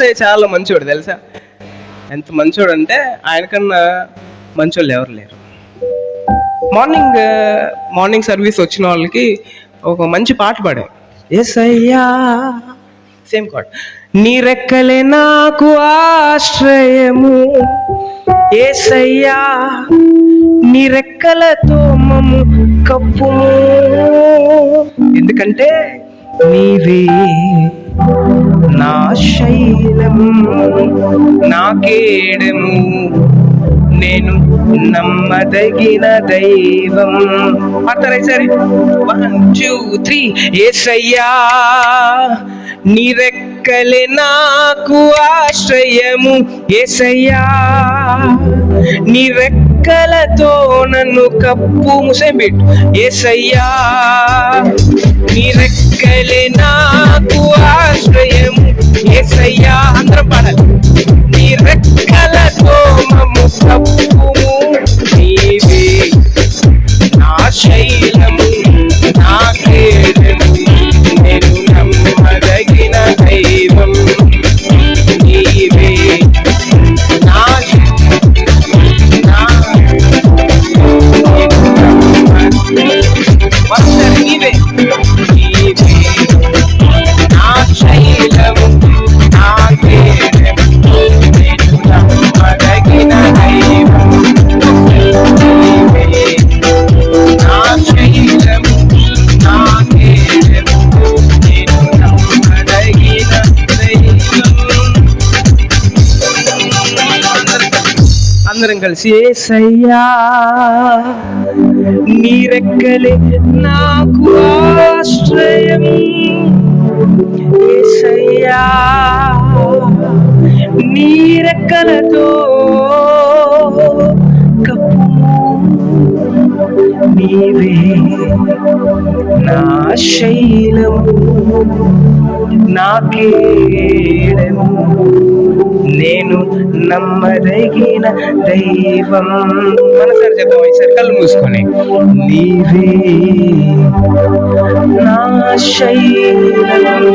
యేసయ్య చాలా మంచోడు తెలుసా. ఎంత మంచోడు అంటే ఆయనకన్నా మంచోళ్ళు ఎవరు లేరు. మార్నింగ్ సర్వీస్ వచ్చిన వాళ్ళకి ఒక మంచి పాట పాడారు. యేసయ్యా, సేమ్ కార్డ్. నీ రెక్కలే నాకు ఆశ్రయము, యేసయ్యా నీ రెక్కలతో మమ్ము కప్పుము, ఎందుకంటే నీవే నా శైలము నా కేడము, నేను నమ్మదగిన దైవం. పాడతారా సరే? 1 2 3. యేసయ్యా నీ రెక్కలే నాకు ఆశ్రయము, యేసయ్యా నీ రెక్కలతో నన్ను కప్పుము. Same beat. యేసయ్యా నీ రెక్కలే నాకు ఆశ్రయము, యేసయ్యా అందరం పాడాలి. నీ రెక్కలతో మమ్ము కప్పుము, నీవే నా శైలము నా కేడము, నేను నమ్మదగిన దైవం, నీవే నా నీవే నీవే నా శైలము నా కేడము, నేను నమ్మదగిన దైవం, నీవే నా శైలము నా కేడము, నేను నమ్మదగిన దైవం. అందరం కలిసి యేసయ్యా నీ రెక్కలే నాకు ఆశ్రయం, యేసయ్యా నీ రెక్కలతో కప్పుము, నీవే నా శైలము నా కేడము, నేను నమ్మదగిన దైవం. మనసారి చెప్తాం ఈసారి కళ్ళు మూసుకొని. నీవే నా శైలము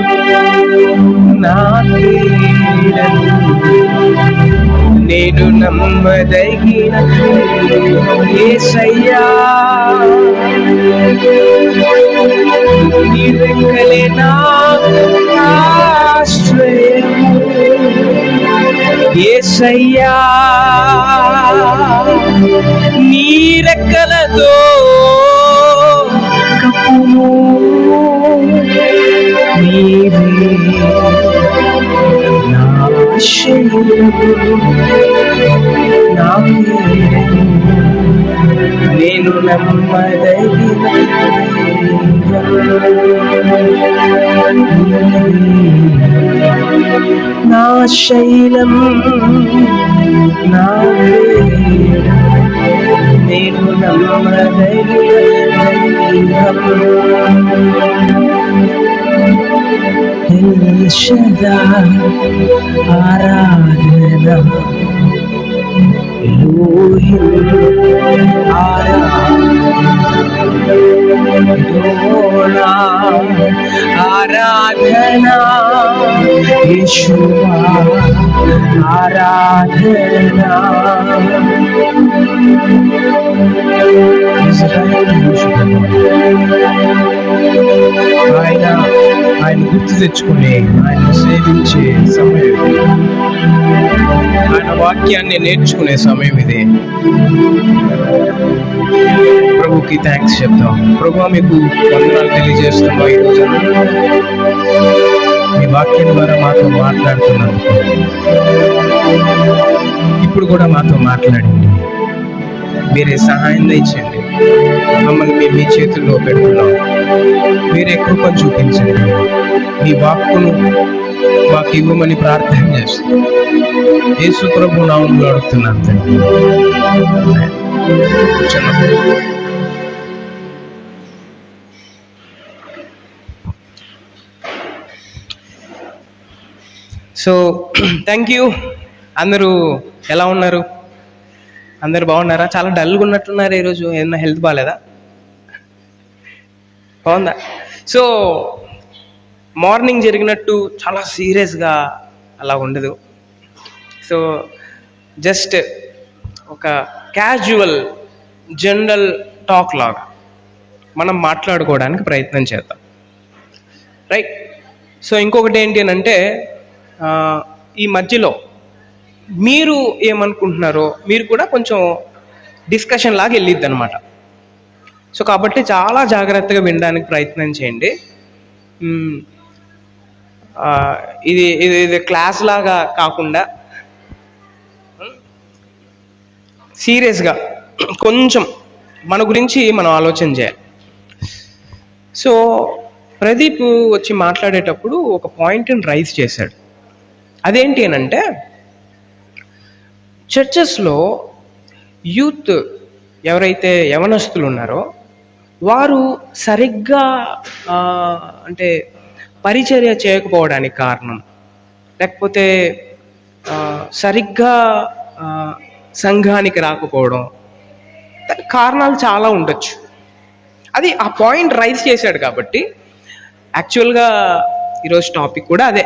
నా కేడము, నేను నమ్మదగిన యేసయ్యా నీ రెక్కలే నాకు ఆశ్రయము, యేసయ్యా నీ రెక్కలతో కప్పుము, నీవే నా శైలము నా కేడము, నేను నమ్మదగిన నా శైలం నా కేడము, నేను నమ్మదగిన ఎల్ షదాయ్ ఆరాధన, ఎలోహిం ఆరాధనా, ఆరాధనా యేషువా ఆరాధనా. ఆయన గుర్తు తెచ్చుకుని ఆయన సేవించే సమయం, ఆయన వాక్యాన్ని నేర్చుకునే సమయం ఇది. ప్రభుకి థ్యాంక్స్ చెప్తాం. ప్రభు మీకు వందనాలు తెలియజేస్తున్నాం. ఈరోజు మీ వాక్యం ద్వారా మాతో మాట్లాడుతున్నందుకు, ఇప్పుడు కూడా మాతో మాట్లాడండి. మీరే సహాయం దయచేయండి. మమ్మల్ని మేము మీ చేతుల్లో పెడుతున్నాం. మీరే కృపను చూపించండి. మీ వాక్కును మాకు ఇవ్వమని ప్రార్థన చేస్తాం. యేసు ప్రభు నామములో అడుగుతున్నాను తండ్రి. So thank you. అందరూ ఎలా ఉన్నారు? అందరు బాగున్నారా? చాలా డల్గా ఉన్నట్టున్నారు ఈరోజు. ఏమన్నా హెల్త్ బాగాలేదా? బాగుందా? సో మార్నింగ్ జరిగినట్టు చాలా సీరియస్గా అలా ఉండదు. సో జస్ట్ ఒక క్యాజువల్ జనరల్ టాక్ లాగా మనం మాట్లాడుకోవడానికి ప్రయత్నం చేద్దాం, రైట్? సో ఇంకొకటి ఏంటి అని అంటే, ఈ మధ్యలో మీరు ఏమనుకుంటున్నారో మీరు కూడా కొంచెం డిస్కషన్ లాగా వెళ్ళిద్ది అనమాట. సో కాబట్టి చాలా జాగ్రత్తగా వినడానికి ప్రయత్నం చేయండి. ఇది ఇది ఇది క్లాస్ లాగా కాకుండా సీరియస్గా కొంచెం మన గురించి మనం ఆలోచన చేయాలి. సో ప్రదీప్ వచ్చి మాట్లాడేటప్పుడు ఒక పాయింట్ని రైజ్ చేశాడు. అదేంటి అని అంటే, చర్చెస్లో యూత్ ఎవరైతే యవనస్తులు ఉన్నారో వారు సరిగ్గా అంటే పరిచర్య చేయకపోవడానికి కారణం, లేకపోతే సరిగ్గా సంఘానికి రాకపోవడం, దానికి కారణాలు చాలా ఉండొచ్చు. అది ఆ పాయింట్ రైజ్ చేశాడు కాబట్టి యాక్చువల్గా ఈరోజు టాపిక్ కూడా అదే.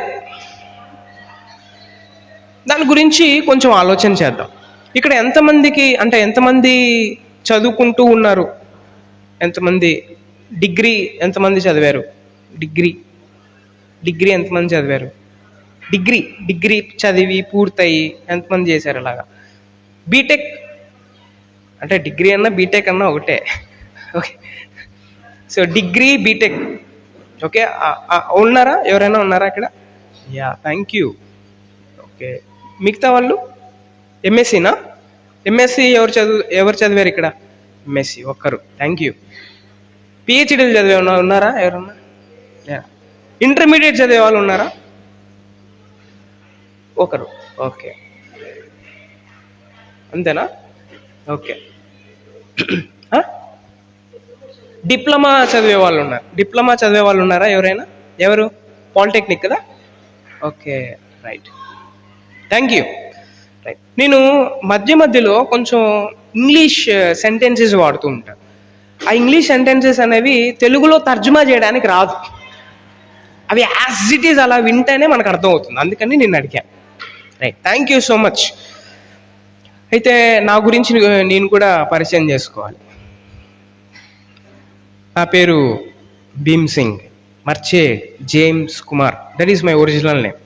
దాని గురించి కొంచెం ఆలోచన చేద్దాం. ఇక్కడ ఎంతమంది చదువుకుంటూ ఉన్నారు, ఎంతమంది ఎంతమంది చదివారు, డిగ్రీ ఎంతమంది చదివారు, డిగ్రీ చదివి పూర్తయి ఎంతమంది చేశారు అలాగా. బీటెక్ అంటే డిగ్రీ అన్నా బీటెక్ అన్నా ఒకటే, okay? So degree BTech, okay. ఉన్నారా, ఎవరైనా ఉన్నారా ఇక్కడ? Yeah, thank you. ఓకే, మిగతా వాళ్ళు ఎంఎస్సీనా? ఎంఎస్సీ ఎవరు చదివారు ఇక్కడ? ఎంఎస్సీ ఒక్కరు, థ్యాంక్ యూ. పిహెచ్డీలు చదివే ఉన్నారా ఎవరన్నా? ఇంటర్మీడియట్ చదివే వాళ్ళు ఉన్నారా? ఒకరు, ఓకే. అంతేనా? ఓకే. డిప్లొమా చదివే వాళ్ళు ఉన్నారా ఎవరైనా? ఎవరు? పాలిటెక్నిక్ కదా? Okay, right, thank you. Right. నేను మధ్యలో కొంచెం ఇంగ్లీష్ సెంటెన్సెస్ వాడుతూ ఉంటాను. ఆ ఇంగ్లీష్ సెంటెన్సెస్ అనేవి తెలుగులో తర్జుమా చేయడానికి రాదు. అవి యాజ్ ఇట్ ఈజ్ అలా వింటేనే మనకు అర్థమవుతుంది. అందుకని నేను అడిగాను. Right, thank you so much. అయితే నా గురించి నేను కూడా పరిచయం చేసుకోవాలి. నా పేరు భీమ్ సింగ్ మర్చే James Kumar. That is my original name.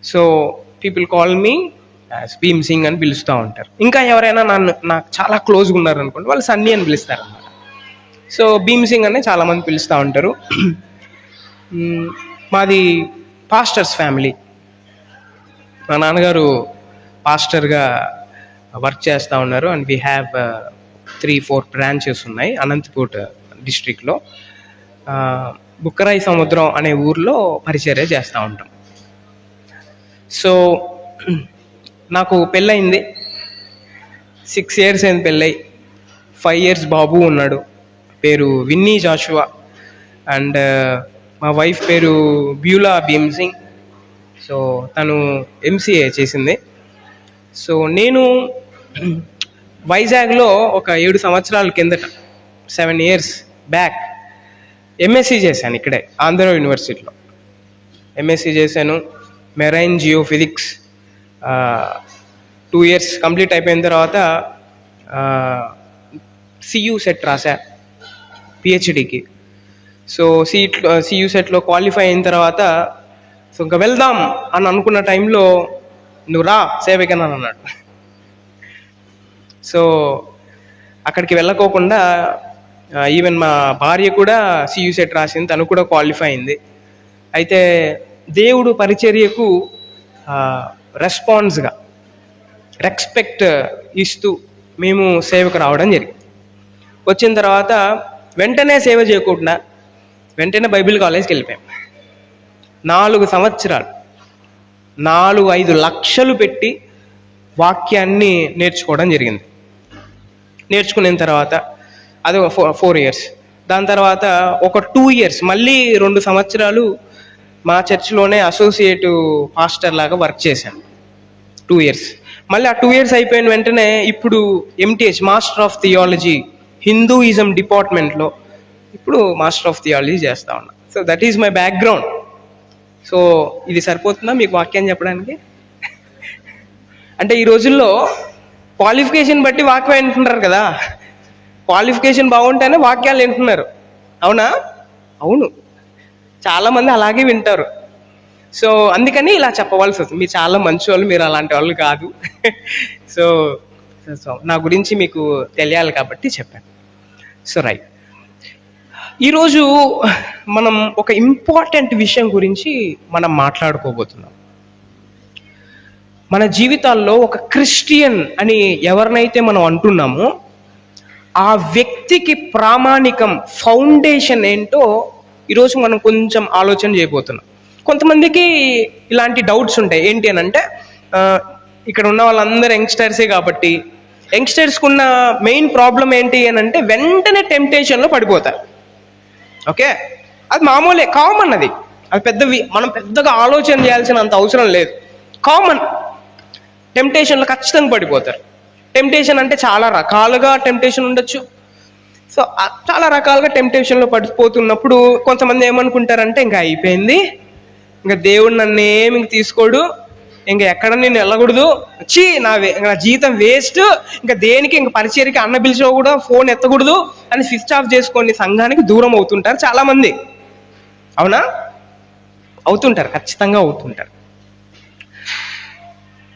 So people call me as Bhim Singh అని పిలుస్తూ ఉంటారు. ఇంకా ఎవరైనా నాకు చాలా క్లోజ్గా ఉన్నారు అనుకోండి, వాళ్ళు సన్నీ అని పిలుస్తారు అన్నమాట. సో భీమ్ సింగ్ అని చాలామంది పిలుస్తూ ఉంటారు. మాది పాస్టర్స్ ఫ్యామిలీ. మా నాన్నగారు పాస్టర్గా వర్క్ చేస్తూ ఉన్నారు. అండ్ వీ హ్యావ్ 3-4 బ్రాంచెస్ ఉన్నాయి అనంతపూర్ డిస్ట్రిక్ట్లో. బుక్కరాయి సముద్రం అనే ఊర్లో పరిచర్య చేస్తూ ఉంటాం. సో నాకు పెళ్ళయింది, 6 years అయింది పెళ్ళై. 5 years బాబు ఉన్నాడు, పేరు విన్నీ జాషువా. అండ్ మా వైఫ్ పేరు బ్యూలా భీమ్ సింగ్. సో తను ఎంసీఏ చేసింది. సో నేను వైజాగ్లో ఒక 7 సంవత్సరాల కిందట, 7 years బ్యాక్ ఎంఎస్సీ చేశాను. ఇక్కడే ఆంధ్ర యూనివర్సిటీలో ఎంఎస్సీ చేశాను. మెరైన్ జియోఫిజిక్స్ 2 years కంప్లీట్ అయిపోయిన తర్వాత సియు సెట్ రాశా పిహెచ్డికి. సో సియు సెట్లో క్వాలిఫై అయిన తర్వాత సో ఇంకా వెళ్దాం అని అనుకున్న టైంలో నువ్వు రా సేవకని అని అన్నాడు. సో అక్కడికి వెళ్ళకోకుండా ఈవెన్ మా భార్య కూడా సియు సెట్ రాసింది, తను కూడా క్వాలిఫై అయింది. అయితే దేవుడు పరిచర్యకు రెస్పాన్స్గా రెస్పెక్ట్ ఇస్తూ మేము సేవకు రావడం జరిగింది. వచ్చిన తర్వాత వెంటనే సేవ చేయకుండా వెంటనే బైబిల్ కాలేజ్కి వెళ్ళిపోయాం. 4 సంవత్సరాలు 4-5 లక్షలు పెట్టి వాక్యాన్ని నేర్చుకోవడం జరిగింది. నేర్చుకున్న తర్వాత అది 4 years. దాని తర్వాత ఒక 2 years మళ్ళీ 2 సంవత్సరాలు మా చర్చిలోనే అసోసియేట్ పాస్టర్ లాగా వర్క్ చేశాను. 2 years. మళ్ళీ ఆ 2 years అయిపోయిన వెంటనే ఇప్పుడు MTh master of theology Hinduism డిపార్ట్మెంట్లో ఇప్పుడు మాస్టర్ ఆఫ్ థియాలజీ చేస్తా ఉన్నా. So that is my background. So ఇది సరిపోతుందా మీకు వాక్యం చెప్పడానికి? అంటే ఈ రోజుల్లో క్వాలిఫికేషన్ బట్టి వాక్యం వింటున్నారు కదా. క్వాలిఫికేషన్ బాగుంటేనే వాక్యాలు వింటున్నారు. అవునా? అవును, చాలామంది అలాగే వింటారు. సో అందుకని ఇలా చెప్పవలసి వస్తుంది. మీరు చాలా మంచి వాళ్ళు, మీరు అలాంటి వాళ్ళు కాదు. సో సో నా గురించి మీకు తెలియాలి కాబట్టి చెప్పాను. సో రైట్, ఈరోజు మనం ఒక ఇంపార్టెంట్ విషయం గురించి మనం మాట్లాడుకోబోతున్నాం. మన జీవితాల్లో ఒక క్రిస్టియన్ అని ఎవరినైతే మనం అంటున్నామో ఆ వ్యక్తికి ప్రామాణికం, ఫౌండేషన్ ఏంటో ఈరోజు మనం కొంచెం ఆలోచన చేయబోతున్నాం. కొంతమందికి ఇలాంటి డౌట్స్ ఉంటాయి. ఏంటి అని అంటే, ఇక్కడ ఉన్న వాళ్ళందరూ యంగ్స్టర్సే కాబట్టి యంగ్స్టర్స్కి ఉన్న మెయిన్ ప్రాబ్లం ఏంటి అని అంటే వెంటనే టెంప్టేషన్లో పడిపోతారు. ఓకే, అది మామూలే, కామన్. అది మనం పెద్దగా ఆలోచన చేయాల్సినంత అవసరం లేదు, కామన్. టెంప్టేషన్లో ఖచ్చితంగా పడిపోతారు. టెంప్టేషన్ అంటే చాలా రకాలుగా టెంప్టేషన్ ఉండొచ్చు. సో చాలా రకాలుగా టెంప్టేషన్లో పడిపోతున్నప్పుడు కొంతమంది ఏమనుకుంటారంటే, ఇంకా అయిపోయింది, ఇంకా దేవుడు నన్ను ఏమి తీసుకోడు, ఇంకా ఎక్కడ నేను వెళ్ళకూడదు, నా జీవితం వేస్ట్, ఇంకా దేనికి, ఇంకా పరిచర్కి అన్న పిలిచో కూడా ఫోన్ ఎత్తకూడదు అని స్విచ్ ఆఫ్ చేసుకొని సంఘానికి దూరం అవుతుంటారు చాలామంది. అవునా? అవుతుంటారు, ఖచ్చితంగా అవుతుంటారు.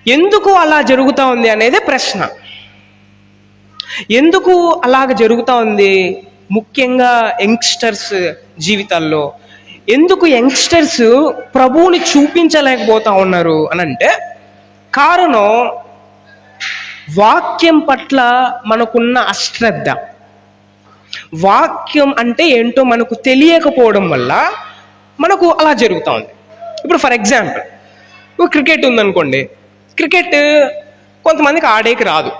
ఎందుకు అలా జరుగుతూ ఉంది అనేదే ప్రశ్న. ఎందుకు అలాగ జరుగుతూ ఉంది? ముఖ్యంగా యంగ్స్టర్స్ జీవితాల్లో ఎందుకు యంగ్స్టర్స్ ప్రభువుని చూపించలేకపోతా ఉన్నారు అని అంటే, కారణం వాక్యం పట్ల మనకున్న అశ్రద్ధ. వాక్యం అంటే ఏంటో మనకు తెలియకపోవడం వల్ల మనకు అలా జరుగుతూ ఉంది. ఇప్పుడు ఫర్ ఎగ్జాంపుల్, క్రికెట్ ఉందనుకోండి. క్రికెట్ కొంతమందికి ఆడేకి రాదు.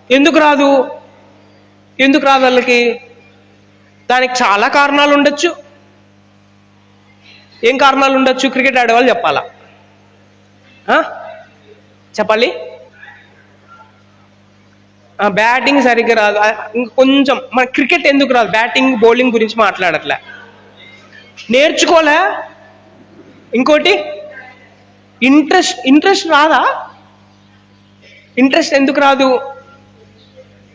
ఎందుకు రాదు వాళ్ళకి? దానికి చాలా కారణాలు ఉండొచ్చు. ఏం కారణాలు ఉండొచ్చు? క్రికెట్ ఆడేవాళ్ళు చెప్పాలా? చెప్పాలి. బ్యాటింగ్ సరిగ్గా రాదు. కొంచెం మన క్రికెట్ ఎందుకు రాదు? బ్యాటింగ్ బౌలింగ్ గురించి మాట్లాడట్లే, నేర్చుకోలే. ఇంకోటి ఇంట్రెస్ట్ రాదా? ఇంట్రెస్ట్ ఎందుకు రాదు?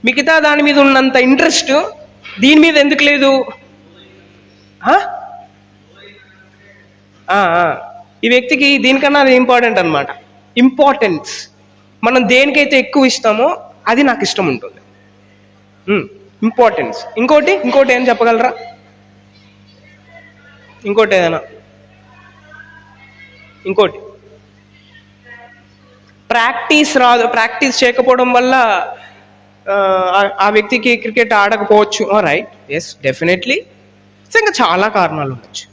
మిగతా దాని మీద ఉన్నంత ఇంట్రెస్ట్ దీని మీద ఎందుకు లేదు? ఈ వ్యక్తికి దీనికన్నా అది ఇంపార్టెంట్ అనమాట. ఇంపార్టెన్స్ మనం దేనికైతే ఎక్కువ ఇస్తామో అది నాకు ఇష్టం ఉంటుంది. ఇంపార్టెన్స్. ఇంకోటి ఏం చెప్పగలరా? ఇంకోటి ఏదైనా? ఇంకోటి ప్రాక్టీస్ రాదు. ప్రాక్టీస్ చేయకపోవడం వల్ల ఆ వ్యక్తికి క్రికెట్ ఆడకపోవచ్చు. Right, yes, definitely. ఇంకా చాలా కారణాలు ఉండొచ్చు.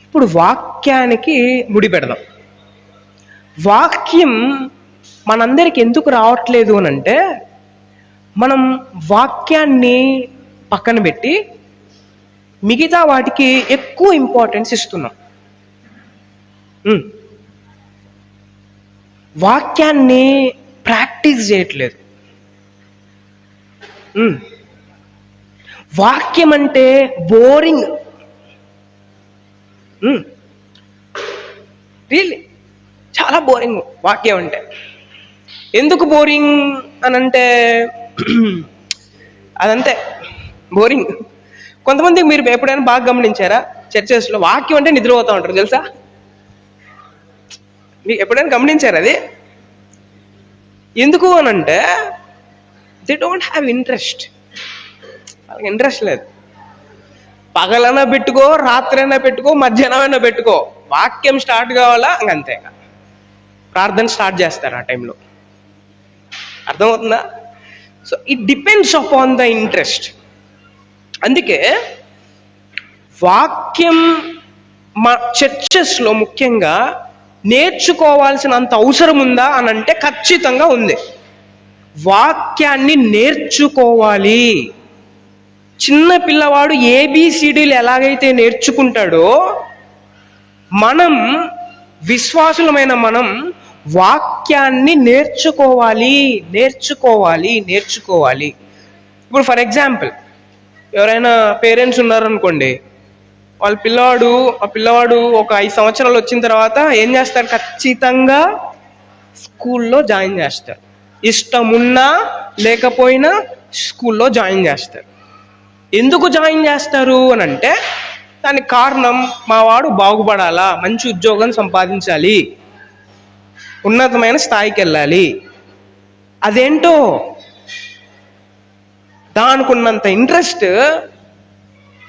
ఇప్పుడు వాక్యానికి ముడి పెడదాం. వాక్యం మనందరికి ఎందుకు రావట్లేదు అని అంటే, మనం వాక్యాన్ని పక్కన పెట్టి మిగతా వాటికి ఎక్కువ ఇంపార్టెన్స్ ఇస్తున్నాం. వాక్యాన్ని ప్రాక్టీస్ చేయట్లేదు. వాక్యం అంటే బోరింగ్. రియల్లీ చాలా బోరింగ్ వాక్యం అంటే. ఎందుకు బోరింగ్ అనంటే అదంతే, బోరింగ్. కొంతమందికి మీరు ఎప్పుడైనా బాగా గమనించారా? చర్చెస్లో వాక్యం అంటే నిద్రపోతూ ఉంటారు, తెలుసా? మీకు ఎప్పుడైనా గమనించారు అది? ఎందుకు అనంటే దే డోంట్ హ్యావ్ ఇంట్రెస్ట్. వాళ్ళకి ఇంట్రెస్ట్ లేదు. పగలైనా పెట్టుకో, రాత్రైనా పెట్టుకో, మధ్యాహ్నమైనా పెట్టుకో, వాక్యం స్టార్ట్ కావాలా, ఇంకంతే. ప్రార్థన స్టార్ట్ చేస్తారు ఆ టైంలో. అర్థమవుతుందా? So it depends upon the interest. అందుకే వాక్యం మా చర్చెస్లో ముఖ్యంగా నేర్చుకోవాల్సినంత అవసరం ఉందా అని అంటే ఖచ్చితంగా ఉంది. వాక్యాన్ని నేర్చుకోవాలి. చిన్న పిల్లవాడు ఏబిసిడీలు ఎలాగైతే నేర్చుకుంటాడో, మనం విశ్వాసులమైన మనం వాక్యాన్ని నేర్చుకోవాలి. ఇప్పుడు ఫర్ ఎగ్జాంపుల్, ఎవరైనా పేరెంట్స్ ఉన్నారనుకోండి, ఆ పిల్లవాడు ఒక 5 సంవత్సరాలు వచ్చిన తర్వాత ఏం చేస్తారు? ఖచ్చితంగా స్కూల్లో జాయిన్ చేస్తారు. ఇష్టమున్నా లేకపోయినా స్కూల్లో జాయిన్ చేస్తారు. ఎందుకు జాయిన్ చేస్తారు అని అంటే, దానికి కారణం మా వాడు బాగుపడాలా, మంచి ఉద్యోగం సంపాదించాలి, ఉన్నతమైన స్థాయికి వెళ్ళాలి. అదేంటో దానికి ఉన్నంత ఇంట్రెస్ట్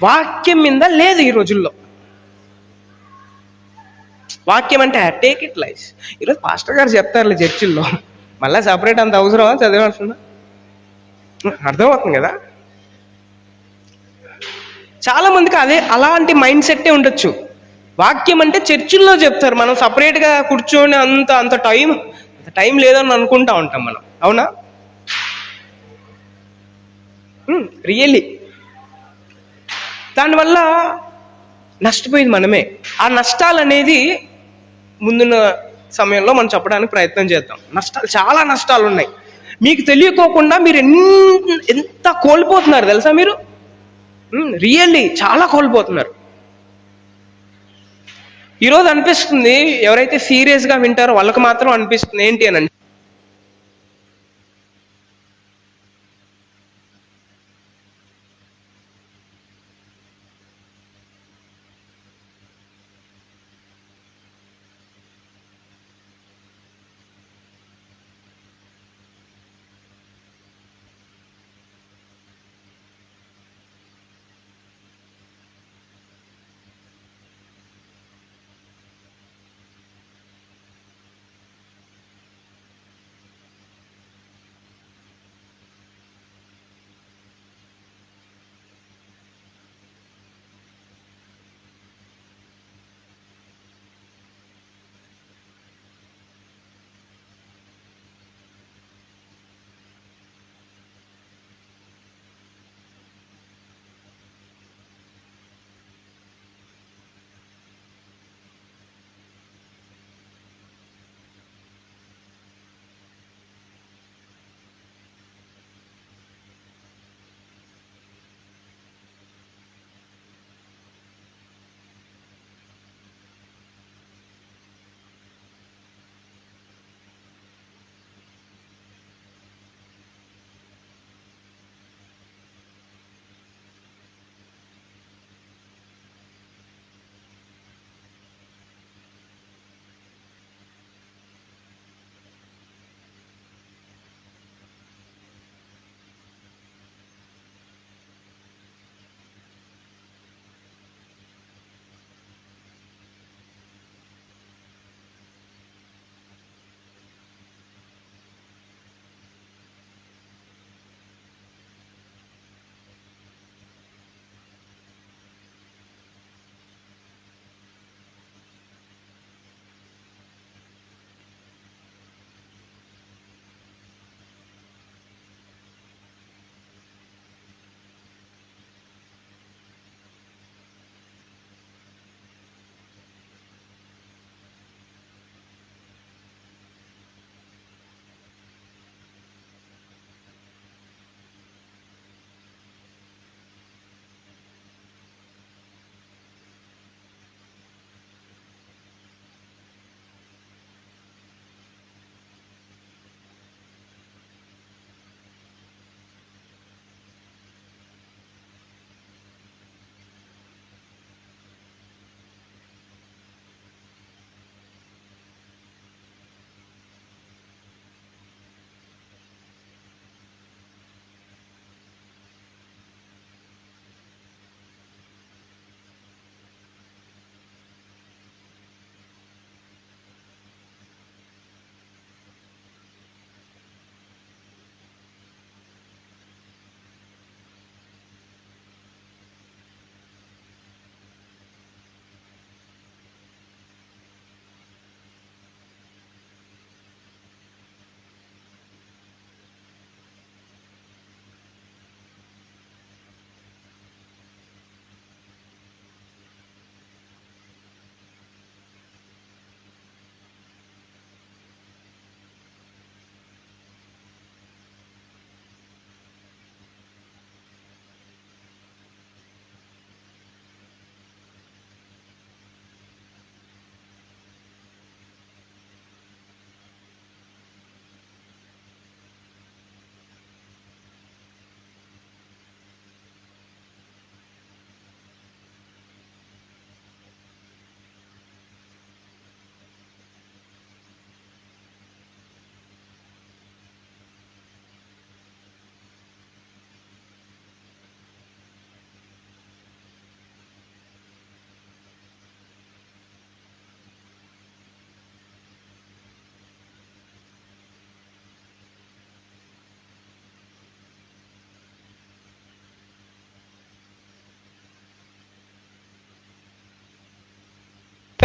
వాక్యం మీద లేదు ఈ రోజుల్లో. వాక్యం అంటే టేక్ ఇట్ లైఫ్. ఈరోజు పాస్టర్ గారు చెప్తారులే చర్చిల్లో, మళ్ళీ సపరేట్ అంత అవసరమా చదివాల్సిందా? అర్థమవుతుంది కదా. చాలా మందికి అలాంటి మైండ్ సెట్టే ఉండొచ్చు. వాక్యం అంటే చర్చిల్లో చెప్తారు, మనం సపరేట్గా కూర్చొని అంత టైం లేదని అనుకుంటా ఉంటాం మనం. అవునా? రియల్లీ దానివల్ల నష్టపోయింది మనమే. ఆ నష్టాలు అనేది ముందున్న సమయంలో మనం చెప్పడానికి ప్రయత్నం చేద్దాం. చాలా నష్టాలు ఉన్నాయి. మీకు తెలియకోకుండా మీరు ఎంత కోల్పోతున్నారు తెలుసా మీరు? రియల్లీ చాలా కోల్పోతున్నారు. ఈరోజు అనిపిస్తుంది, ఎవరైతే సీరియస్గా వింటారో వాళ్ళకి మాత్రం అనిపిస్తుంది ఏంటి అని అంటే,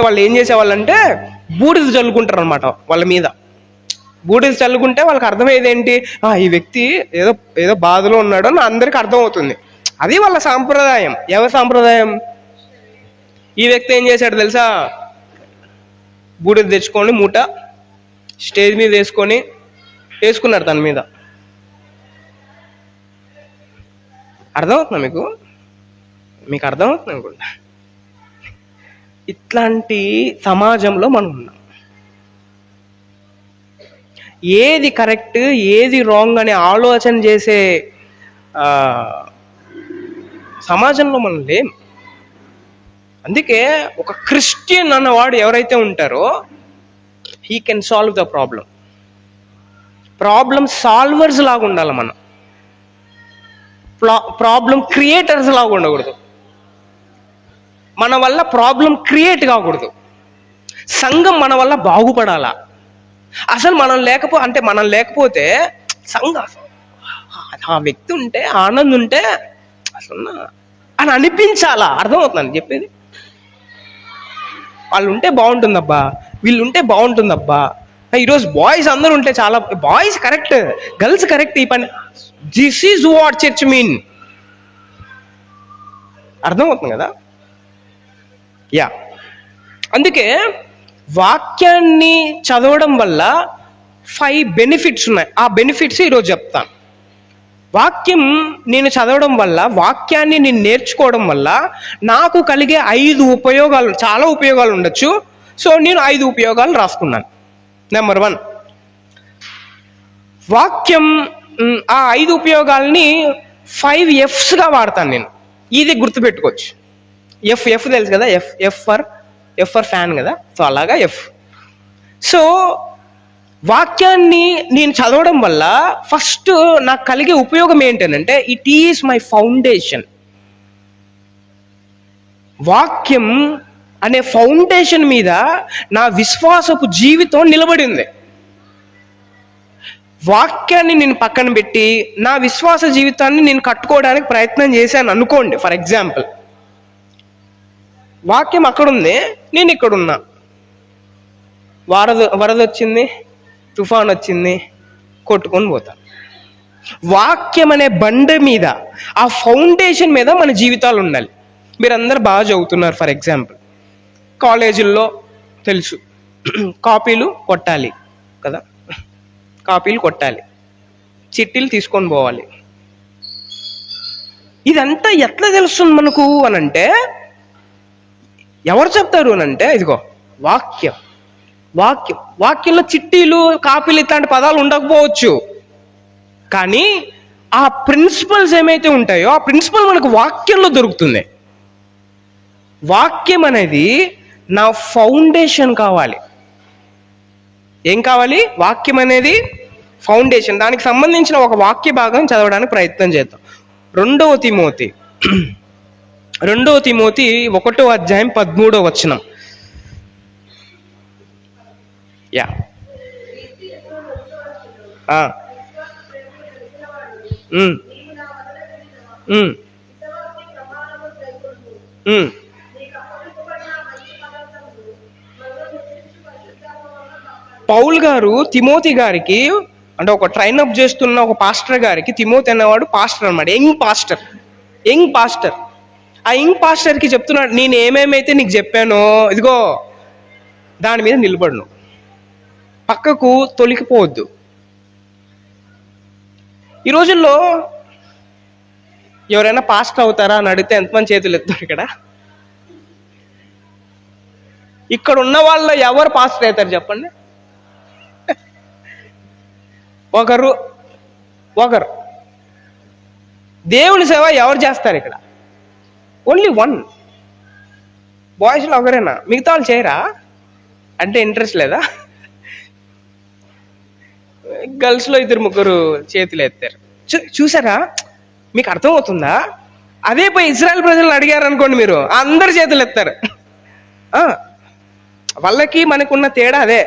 వాళ్ళు ఏం చేసేవాళ్ళంటే బూడిద చల్లుకుంటారు అనమాట వాళ్ళ మీద. బూడిద చల్లుకుంటే వాళ్ళకి అర్థమయ్యేది ఏంటి, ఈ వ్యక్తి ఏదో ఏదో బాధలో ఉన్నాడు అని అందరికీ అర్థమవుతుంది. అది వాళ్ళ సాంప్రదాయం. ఎవరి సాంప్రదాయం? ఈ వ్యక్తి ఏం చేశాడు తెలుసా, బూడిద తెచ్చుకొని మూట స్టేజ్ మీద వేసుకున్నాడు తన మీద. అర్థమవుతుందా మీకు అర్థమవుతుంది అనుకుంటా. ఇట్లాంటి సమాజంలో మనం ఉన్నాం. ఏది కరెక్ట్ ఏది రాంగ్ అనే ఆలోచన చేసే సమాజంలో మనం లేం. అందుకే ఒక క్రిస్టియన్ అన్నవాడు ఎవరైతే ఉంటారో he can solve the problem solvers లాగా ఉండాలి మనం. ప్రాబ్లం క్రియేటర్స్ లాగా ఉండకూడదు. మన వల్ల ప్రాబ్లం క్రియేట్ కాకూడదు. సంఘం మన వల్ల బాగుపడాలా. అసలు మనం లేకపోతే సంఘం ఆ వ్యక్తి ఉంటే ఆనందం ఉంటే అసలు అని అనిపించాలా. అర్థమవుతుందని చెప్పేది. వాళ్ళు ఉంటే బాగుంటుందబ్బా, వీళ్ళు ఉంటే బాగుంటుందబ్బా. ఈరోజు బాయ్స్ అందరూ ఉంటే చాలా, బాయ్స్ కరెక్ట్, గర్ల్స్ కరెక్ట్. ఈ పని this is what church mean. అర్థమవుతుంది కదా. యా, అందుకే వాక్యాన్ని చదవడం వల్ల 5 బెనిఫిట్స్ ఉన్నాయి. ఆ బెనిఫిట్స్ ఈరోజు చెప్తాను. వాక్యం నేను చదవడం వల్ల, వాక్యాన్ని నేను నేర్చుకోవడం వల్ల నాకు కలిగే 5 ఉపయోగాలు, చాలా ఉపయోగాలు ఉండొచ్చు. సో నేను 5 ఉపయోగాలు రాసుకున్నాను. నెంబర్ 1, వాక్యం. ఆ 5 ఉపయోగాల్ని 5 F'sగా వాడతాను నేను. ఇది గుర్తుపెట్టుకోవచ్చు. ఎఫ్ తెలుసు కదా, ఎఫ్ ఫర్ ఫ్యాన్ కదా. సో అలాగా ఎఫ్. సో వాక్యాన్ని నేను చదవడం వల్ల ఫస్ట్ నాకు కలిగే ఉపయోగం ఏంటంటే, ఇట్ ఈస్ మై ఫౌండేషన్. వాక్యం అనే ఫౌండేషన్ మీద నా విశ్వాసపు జీవితం నిలబడింది. వాక్యాన్ని నేను పక్కన పెట్టి నా విశ్వాస జీవితాన్ని నేను కట్టుకోవడానికి ప్రయత్నం చేశాను అనుకోండి. ఫర్ ఎగ్జాంపుల్, వాక్యం అక్కడుంది, నేను ఇక్కడున్నా. వరద వచ్చింది, తుఫాన్ వచ్చింది, కొట్టుకొని పోతాను. వాక్యం అనే బండ మీద, ఆ ఫౌండేషన్ మీద మన జీవితాలు ఉండాలి. మీరందరూ బాగా చదువుతున్నారు. ఫర్ ఎగ్జాంపుల్, కాలేజీల్లో తెలుసు కాపీలు కొట్టాలి కదా, కాపీలు కొట్టాలి, చిట్టీలు తీసుకొని పోవాలి. ఇదంతా ఎట్లా తెలుస్తుంది మనకు అనంటే, ఎవరు చెప్తారు అనంటే, ఇదిగో వాక్యం. వాక్యంలో చిట్టీలు, కాపీలు ఇట్లాంటి పదాలు ఉండకపోవచ్చు, కానీ ఆ ప్రిన్సిపల్స్ ఏమైతే ఉంటాయో ఆ ప్రిన్సిపల్ మనకు వాక్యంలో దొరుకుతుంది. వాక్యం అనేది నా ఫౌండేషన్ కావాలి. ఏం కావాలి? వాక్యం అనేది ఫౌండేషన్. దానికి సంబంధించిన ఒక వాక్య భాగం చదవడానికి ప్రయత్నం చేద్దాం. 2వ తిమోతి 1వ అధ్యాయం 13వ వచనం. యా, పౌల్ గారు తిమోతి గారికి, అంటే ఒక ట్రైన్ అప్ చేస్తున్న ఒక పాస్టర్ గారికి, తిమోతి అనేవాడు పాస్టర్ అనమాట, యంగ్ పాస్టర్. ఆ యంగ్ పాస్టర్కి చెప్తున్నాడు, నేను ఏమేమైతే నీకు చెప్పానో ఇదిగో దాని మీద నిలబడను, పక్కకు తొలికిపోవద్దు. ఈ రోజుల్లో ఎవరైనా పాస్టర్ అవుతారా అని అడిగితే ఎంతమంది చేతులు ఎత్తారు? ఇక్కడ ఉన్న వాళ్ళు ఎవరు పాస్టర్ అవుతారు చెప్పండి? ఒకరు. దేవుని సేవ ఎవరు చేస్తారు ఇక్కడ? ఓన్లీ 1. బాయ్స్లో ఒకరేనా? మిగతా వాళ్ళు చేయరా అంటే ఇంట్రెస్ట్ లేదా? గర్ల్స్లో 2-3 చేతులు ఎత్తారు. చూసారా? మీకు అర్థమవుతుందా? అదే పోయి ఇజ్రాయెల్ ప్రజలను అడిగారు అనుకోండి, మీరు అందరు చేతులు ఎత్తారు. వాళ్ళకి మనకున్న తేడా అదే.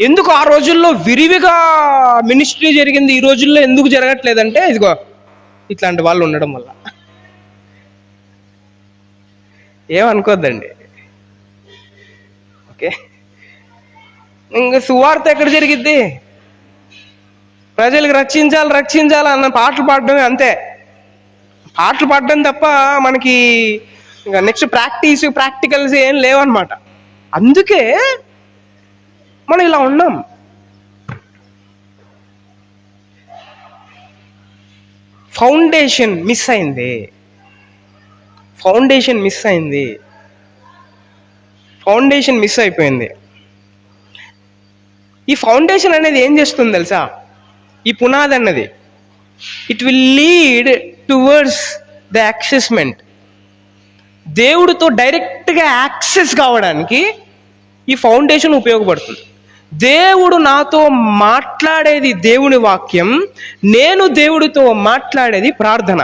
ఎందుకు ఆ రోజుల్లో విరివిగా మినిస్ట్రీ జరిగింది, ఈ రోజుల్లో ఎందుకు జరగట్లేదంటే, ఇదిగో ఇట్లాంటి వాళ్ళు ఉండడం వల్ల. ఏమనుకోద్దండి. ఓకే, ఇంక సువార్త ఎక్కడ జరిగిద్ది? ప్రజలకు రక్షించాలి అన్న పాటలు పాడడమే, అంతే. పాటలు పాడడం తప్ప మనకి ఇంకా నెక్స్ట్ ప్రాక్టికల్స్ ఏం లేవన్నమాట. అందుకే మనం ఇలా ఉన్నాం. ఫౌండేషన్ మిస్ అయింది. ఫౌండేషన్ మిస్ అయిపోయింది. ఈ ఫౌండేషన్ అనేది ఏం చేస్తుంది తెలుసా? ఈ పునాది అన్నది it will lead towards the assessment. దేవుడితో డైరెక్ట్గా యాక్సెస్ కావడానికి ఈ ఫౌండేషన్ ఉపయోగపడుతుంది. దేవుడు నాతో మాట్లాడేది దేవుని వాక్యం, నేను దేవుడితో మాట్లాడేది ప్రార్థన.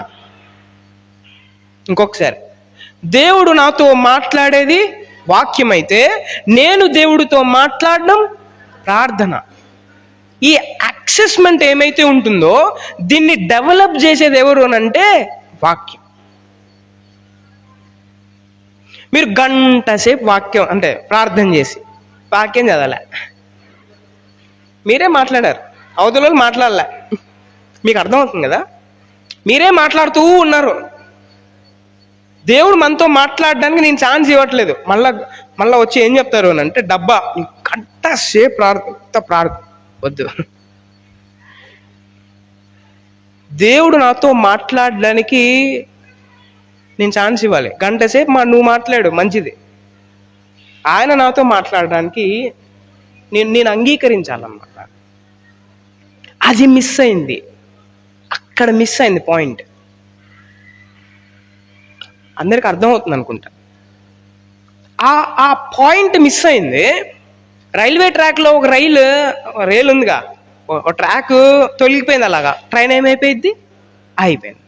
ఇంకొకసారి, దేవుడు నాతో మాట్లాడేది వాక్యం అయితే నేను దేవుడితో మాట్లాడడం ప్రార్థన. ఈ యాక్సెస్మెంట్ ఏమైతే ఉంటుందో దీన్ని డెవలప్ చేసేది ఎవరు అనంటే వాక్యం. మీరు గంట సేపు వాక్యం అంటే ప్రార్థన చేసి వాక్యం చదవలే, మీరే మాట్లాడారు, అవతల వాళ్ళు మాట్లాడలే. మీకు అర్థమవుతుంది కదా? మీరే మాట్లాడుతూ ఉన్నారు. దేవుడు మనతో మాట్లాడడానికి నేను ఛాన్స్ ఇవ్వట్లేదు. మళ్ళా వచ్చి ఏం చెప్తారు అని అంటే, డబ్బా గంట సేపు ప్రార్థన వద్దు. దేవుడు నాతో మాట్లాడడానికి నేను ఛాన్స్ ఇవ్వాలి. గంట సేపు నువ్వు మాట్లాడు, మంచిది. ఆయన నాతో మాట్లాడడానికి నేను అంగీకరించాలన్నమాట. అది మిస్ అయింది. అక్కడ మిస్ అయింది పాయింట్. అందరికి అర్థమవుతుంది అనుకుంటా. ఆ పాయింట్ మిస్ అయింది. రైల్వే ట్రాక్లో ఒక రైలు ఉందిగా, ఒక ట్రాక్ తొలగిపోయింది. అలాగా ట్రైన్ ఏమైపోయింది? అయిపోయింది.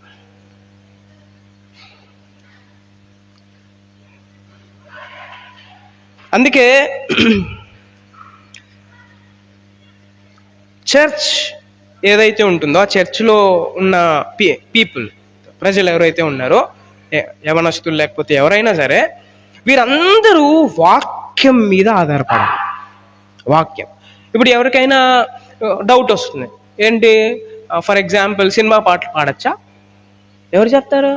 అందుకే చర్చ్ ఏదైతే ఉంటుందో ఆ చర్చ్లో ఉన్న పీపుల్, ప్రజలు ఎవరైతే ఉన్నారో, యవనస్తులు లేకపోతే ఎవరైనా సరే, వీరందరూ వాక్యం మీద ఆధారపడాలి. వాక్యం. ఇప్పుడు ఎవరికైనా డౌట్ వస్తుంది, ఏంటి? ఫర్ ఎగ్జాంపుల్, సినిమా పాటలు పాడచ్చా? ఎవరు చెప్తారు?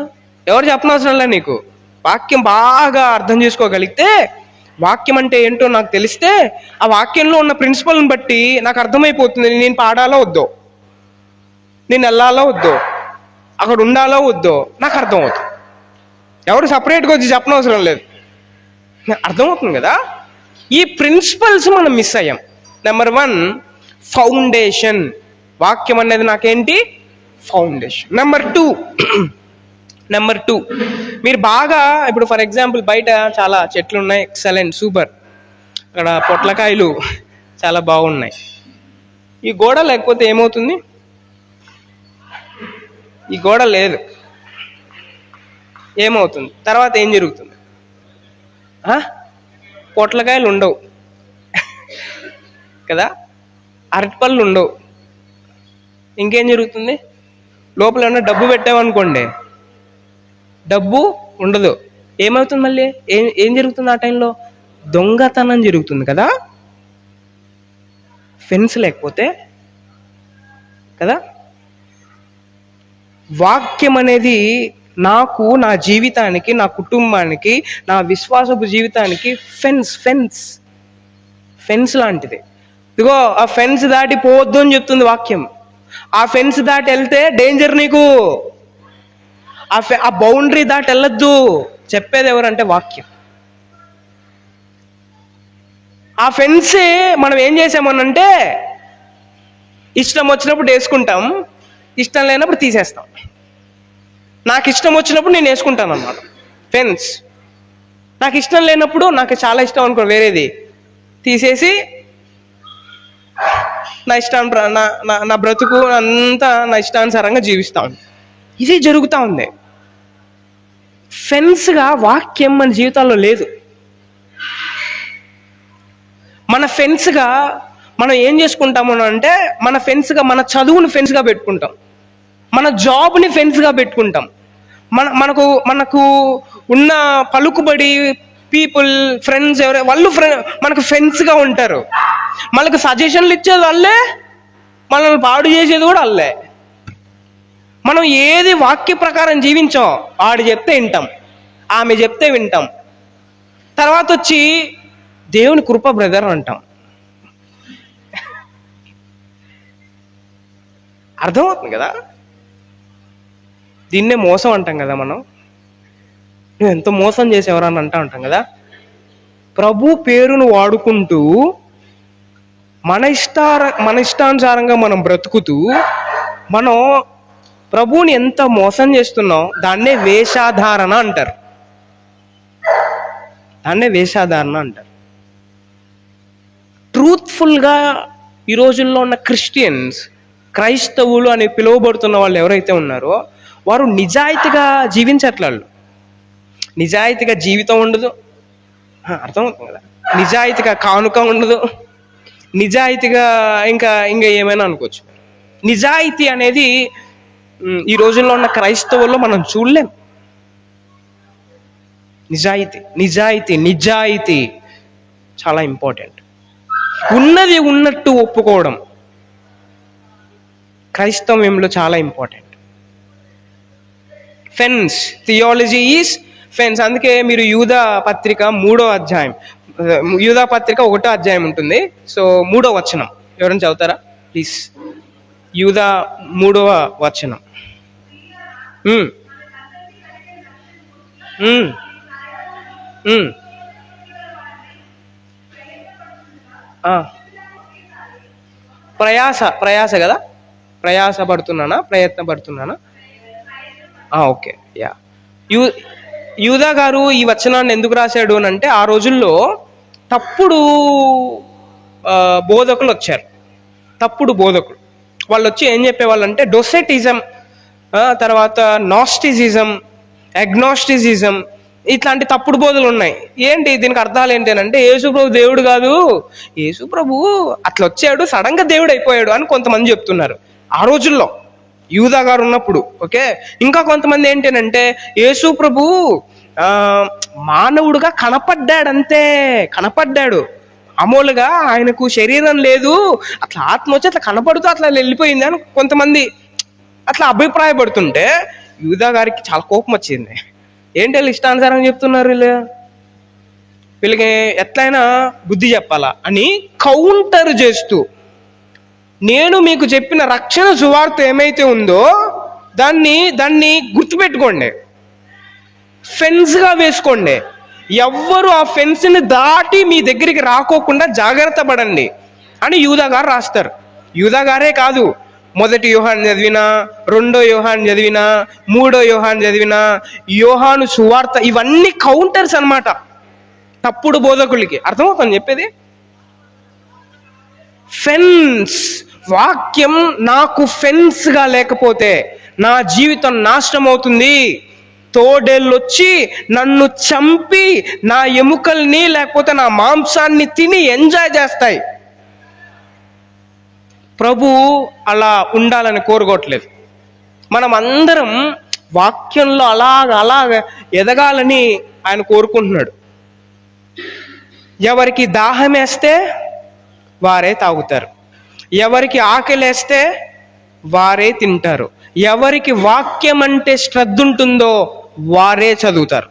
ఎవరు చెప్పనవసరం లే. నీకు వాక్యం బాగా అర్థం చేసుకోగలిగితే, వాక్యం అంటే ఏంటో నాకు తెలిస్తే, ఆ వాక్యంలో ఉన్న ప్రిన్సిపల్ని బట్టి నాకు అర్థమైపోతుంది. నేను పాడాలో వద్దో, నేను వెళ్ళాలో వద్దో, అక్కడ ఉండాలో వద్దో నాకు అర్థమవుతుంది. ఎవరు సపరేట్గా వచ్చి చెప్పనవసరం లేదు, అర్థమవుతుంది కదా? ఈ ప్రిన్సిపల్స్ మనం మిస్ అయ్యాం. Number 1, foundation. వాక్యం అనేది నాకేంటి? ఫౌండేషన్. నెంబర్ టూ, మీరు బాగా ఇప్పుడు ఫర్ ఎగ్జాంపుల్ బయట చాలా చెట్లు ఉన్నాయి, ఎక్సలెంట్, సూపర్, అక్కడ పొట్లకాయలు చాలా బాగున్నాయి. ఈ గోడ లేకపోతే ఏమవుతుంది? ఈ గోడ లేదు, ఏమవుతుంది? తర్వాత ఏం జరుగుతుంది? పొట్లకాయలు ఉండవు కదా, అరటిపళ్ళు ఉండవు. ఇంకేం జరుగుతుంది? లోపల ఏమన్నా డబ్బు పెట్టామనుకోండి, డబ్బు ఉండదు. ఏమవుతుంది? మళ్ళీ ఏం జరుగుతుంది ఆ టైంలో? దొంగతనం జరుగుతుంది కదా, ఫెన్స్ లేకపోతే కదా. వాక్యం అనేది నాకు, నా జీవితానికి, నా కుటుంబానికి, నా విశ్వాసపు జీవితానికి ఫెన్స్ లాంటిది. ఇదిగో ఆ ఫెన్స్ దాటి పోవద్దు అని చెప్తుంది వాక్యం. ఆ ఫెన్స్ దాటి వెళ్తే డేంజర్ నీకు. ఆ బౌండరీ దాటి వెళ్ళొద్దు చెప్పేది ఎవరంటే వాక్యం. ఆ ఫెన్సే మనం ఏం చేసామనంటే, ఇష్టం వచ్చినప్పుడు వేసుకుంటాం, ఇష్టం లేనప్పుడు తీసేస్తాం. నాకు ఇష్టం వచ్చినప్పుడు నేను వేసుకుంటాను అన్నమాట ఫెన్స్. నాకు ఇష్టం లేనప్పుడు, నాకు చాలా ఇష్టం అనుకో వేరేది, తీసేసి నా బ్రతుకు అంతా నా ఇష్టానుసారంగా జీవిస్తాను. ఇది జరుగుతూ ఉంది. ఫెన్స్గా వాక్యం మన జీవితాల్లో లేదు. మన ఫెన్స్గా మనం ఏం చేసుకుంటాము అంటే, మన ఫెన్స్గా మన చదువుని ఫెన్స్గా పెట్టుకుంటాం, మన జాబ్ని ఫెన్స్గా పెట్టుకుంటాం, మనకు ఉన్న పలుకుబడి పీపుల్ ఫ్రెండ్స్ వాళ్ళు మనకు ఫ్రెండ్స్గా ఉంటారు. మనకు సజెషన్లు ఇచ్చేది వాళ్ళే, మనల్ని పాడు చేసేది కూడా వాళ్ళే. మనం ఏది వాక్య ప్రకారం జీవించాం, ఆడు చెప్తే వింటాం, ఆమె చెప్తే వింటాం. తర్వాత వచ్చి దేవుని కృప బ్రదర్ అంటాం. అర్థమవుతుంది కదా? దీన్నే మోసం అంటాం కదా మనం. నువ్వు ఎంతో మోసం చేసేవరా అని అంటాం కదా. ప్రభు పేరును వాడుకుంటూ మన ఇష్టానుసారంగా మనం బ్రతుకుతూ మనం ప్రభువుని ఎంత మోసం చేస్తున్నాం, దాన్నే వేషాధారణ అంటారు. దాన్నే వేషాధారణ అంటారు. ట్రూత్ఫుల్గా ఈ రోజుల్లో ఉన్న క్రైస్తవులు అని పిలువబడుతున్న వాళ్ళు ఎవరైతే ఉన్నారో వారు నిజాయితీగా జీవించట్లేదు. నిజాయితీగా జీవితం ఉండదు, అర్థమవుతుంది కదా. నిజాయితీగా కానుక ఉండదు, నిజాయితీగా ఇంకా ఏమైనా అనుకోవచ్చు. నిజాయితీ అనేది ఈ రోజుల్లో ఉన్న క్రైస్తవుల్లో మనం చూడలేం. నిజాయితీ చాలా ఇంపార్టెంట్. ఉన్నది ఉన్నట్టు ఒప్పుకోవడం క్రైస్తవ్యంలో చాలా important. Fence, theology is fence. అందుకే మీరు యూదా పత్రిక 3వ అధ్యాయం, యూదా పత్రిక 1వ అధ్యాయం ఉంటుంది. సో 3వ వచనం ఎవరైనా చదువుతారా ప్లీజ్? యూదా 3వ వచనం. ప్రయాస కదా, ప్రయత్నపడుతున్నానా? Okay, yeah. యూదా గారు ఈ వచనాన్ని ఎందుకు రాశాడు అని అంటే, ఆ రోజుల్లో తప్పుడు బోధకులు వచ్చారు. వాళ్ళు వచ్చి ఏం చెప్పేవాళ్ళంటే డొసెటిజం, తర్వాత నాస్టిసిజం, అగ్నాస్టిసిజం, ఇట్లాంటి తప్పుడు బోధలు ఉన్నాయి. ఏంటి దీనికి అర్థాలు ఏంటి అని అంటే, యేసుప్రభు దేవుడు కాదు, యేసుప్రభు అట్లా వచ్చాడు, సడన్గా దేవుడు అయిపోయాడు అని కొంతమంది చెప్తున్నారు ఆ రోజుల్లో, యూదా గారు ఉన్నప్పుడు. ఓకే, ఇంకా కొంతమంది ఏంటంటే యేసుప్రభు మానవుడుగా కనపడ్డాడు, మామూలుగా ఆయనకు శరీరం లేదు, అట్లా ఆత్మ వచ్చి అట్లా కనపడుతూ అట్లా వెళ్ళిపోయింది అని కొంతమంది అట్లా అభిప్రాయపడుతుంటే యూదా గారికి చాలా కోపం వచ్చింది. ఏంటి వీళ్ళు ఇష్టానుసారం చెప్తున్నారు, వీళ్ళకి ఎట్లయినా బుద్ధి చెప్పాలా అని కౌంటర్ చేస్తూ, నేను మీకు చెప్పిన రక్షణ సువార్త ఏమైతే ఉందో దాన్ని గుర్తుపెట్టుకోండి, ఫెన్స్గా వేసుకోండి, ఎవ్వరు ఆ ఫెన్స్ని దాటి మీ దగ్గరికి రాకోకుండా జాగ్రత్త పడండి అని యూదా గారు రాస్తారు. యూదా గారే కాదు, 1 యోహాను చదివినా, 2 యోహాను చదివినా, 3 యోహాను చదివినా, యోహాను సువార్త, ఇవన్నీ కౌంటర్స్ అన్నమాట తప్పుడు బోధకులకి. అర్థమవుతుంది చెప్పేది? ఫెన్స్, వాక్యం నాకు ఫెన్స్గా లేకపోతే నా జీవితం నాశనం అవుతుంది. తోడేళ్ళొచ్చి నన్ను చంపి నా ఎముకల్ని లేకపోతే నా మాంసాన్ని తిని ఎంజాయ్ చేస్తాయి. ప్రభు అలా ఉండాలని కోరుకోవట్లేదు. మనం అందరం వాక్యంలో అలాగ ఎదగాలని ఆయన కోరుకుంటున్నాడు. ఎవరికి దాహం వేస్తే వారే తాగుతారు, ఎవరికి ఆకలేస్తే వారే తింటారు, ఎవరికి వాక్యం అంటే శ్రద్ధ ఉంటుందో వారే చదువుతారు.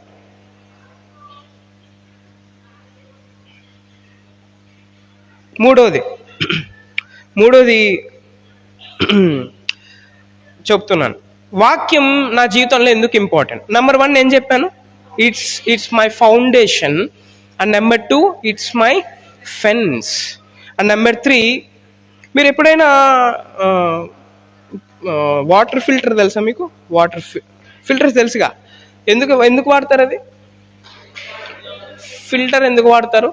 మూడోది చెప్తున్నాను, వాక్యం నా జీవితంలో ఎందుకు ఇంపార్టెంట్. నెంబర్ 1 నేను చెప్పాను, it's my foundation. And number 2 it's my fence. And number 3, మీరు ఎప్పుడైనా వాటర్ ఫిల్టర్ తెలుసా మీకు? వాటర్ ఫిల్టర్ తెలుసుగా. ఎందుకు వాడతారు అది? ఫిల్టర్ ఎందుకు వాడతారు?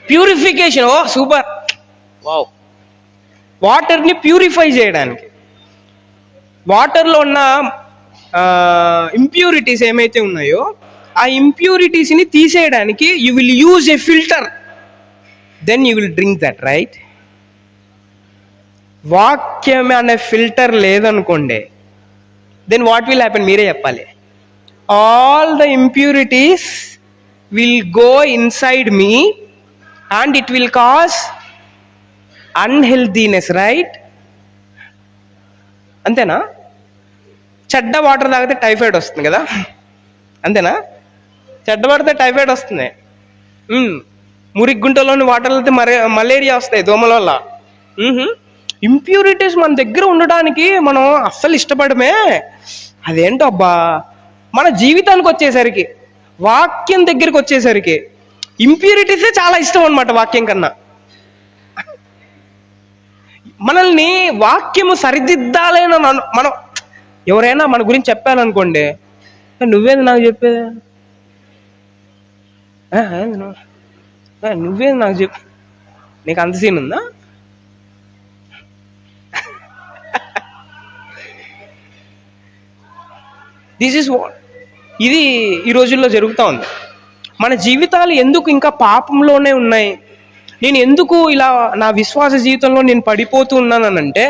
ప్యూరిఫికేషన్. Oh super, wow. వాటర్ని ప్యూరిఫై చేయడానికి, వాటర్లో ఉన్న ఇంప్యూరిటీస్ ఏమైతే ఉన్నాయో ఆ ఇంప్యూరిటీస్ని తీసేయడానికి you will use a filter, then you will drink that, right? వాక్యం అనే ఫిల్టర్ లేదనుకోండి, దెన్ వాట్ విల్ హ్యాపెన్? మీరే చెప్పాలి. all the impurities will go inside me and it will cause unhealthiness, right? అంతేనా? చెడ్డ వాటర్ తాగితే టైఫాయిడ్ వస్తుంది కదా, అంతేనా? చెడ్డ వాడితే టైఫాయిడ్ వస్తుంది. మురికి గుంటలోని వాటర్ అయితే మలేరియా వస్తాయి దోమల వల్ల. ఇంప్యూరిటీస్ మన దగ్గర ఉండడానికి మనం అస్సలు ఇష్టపడమే. అదేంటో అబ్బా, మన జీవితానికి వచ్చేసరికి, వాక్యం దగ్గరికి వచ్చేసరికి ఇంప్యూరిటీసే చాలా ఇష్టం అనమాట వాక్యం కన్నా. మనల్ని వాక్యము సరిదిద్దాలని మనం ఎవరైనా మన గురించి చెప్పాలనుకోండి, నువ్వేది నాకు చెప్పేది, నువ్వేది నాకు చెప్పు, నీకు అంత సీన్ ఉందా? దిస్ ఈస్ వాట్, ఇది ఈ రోజుల్లో జరుగుతూ ఉంది. మన జీవితాలు ఎందుకు ఇంకా పాపంలోనే ఉన్నాయి? నేను ఎందుకు ఇలా నా విశ్వాస జీవితంలో నేను పడిపోతూ ఉన్నానంటే,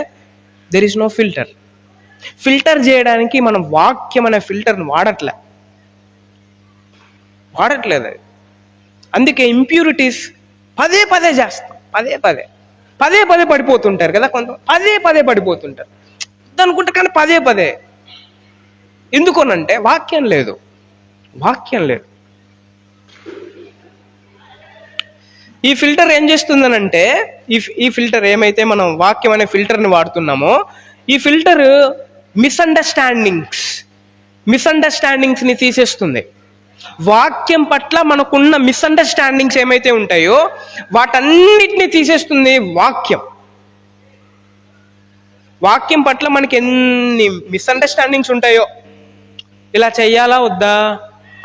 there is no filter. Filter చేయడానికి మనం వాక్యం అనే ఫిల్టర్ని వాడట్లేదు. అందుకే ఇంప్యూరిటీస్ పదే పదే చేస్తాం, పదే పదే పడిపోతుంటారు కదా, కొంత పదే పడిపోతుంటారు అనుకుంటే, కానీ పదే ఎందుకోనంటే వాక్యం లేదు. ఈ ఫిల్టర్ ఏం చేస్తుందనంటే, ఈ ఫిల్టర్ ఏమైతే మనం వాక్యం అనే ఫిల్టర్ని వాడుతున్నామో, ఈ ఫిల్టర్ మిస్అండర్స్టాండింగ్స్ని తీసేస్తుంది. వాక్యం పట్ల మనకున్న మిస్అండర్స్టాండింగ్స్ ఏమైతే ఉంటాయో వాటన్నిటిని తీసేస్తుంది వాక్యం పట్ల మనకి ఎన్ని మిస్అండర్స్టాండింగ్స్ ఉంటాయో, ఇలా చెయ్యాలా వద్దా,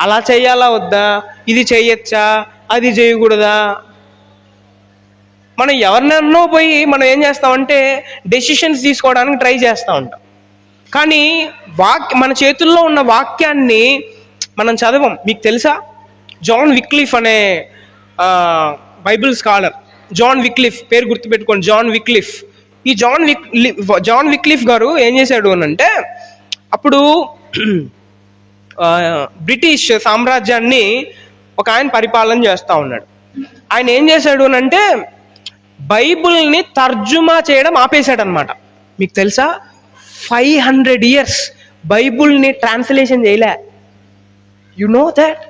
అలా చెయ్యాలా వద్దా, ఇది చెయ్యొచ్చా, అది చేయకూడదా, మనం ఎవరినో పోయి మనం ఏం చేస్తామంటే డెసిషన్స్ తీసుకోవడానికి ట్రై చేస్తూ ఉంటాం. కానీ మన చేతుల్లో ఉన్న వాక్యాన్ని మనం చదవం. మీకు తెలుసా, జాన్ విక్లిఫ్ అనే బైబిల్ స్కాలర్, జాన్ విక్లిఫ్ పేరు గుర్తుపెట్టుకోండి, జాన్ విక్లిఫ్. ఈ జాన్ విక్లిఫ్ గారు ఏం చేశాడు అనంటే, అప్పుడు బ్రిటిష్ సామ్రాజ్యాన్ని ఒక ఆయన పరిపాలన చేస్తూ ఉన్నాడు. ఆయన ఏం చేశాడు అనంటే బైబిల్ని తర్జుమా చేయడం ఆపేశాడు అనమాట. మీకు తెలుసా, 500 years బైబిల్ని ట్రాన్స్లేషన్ చేయలే. You know that?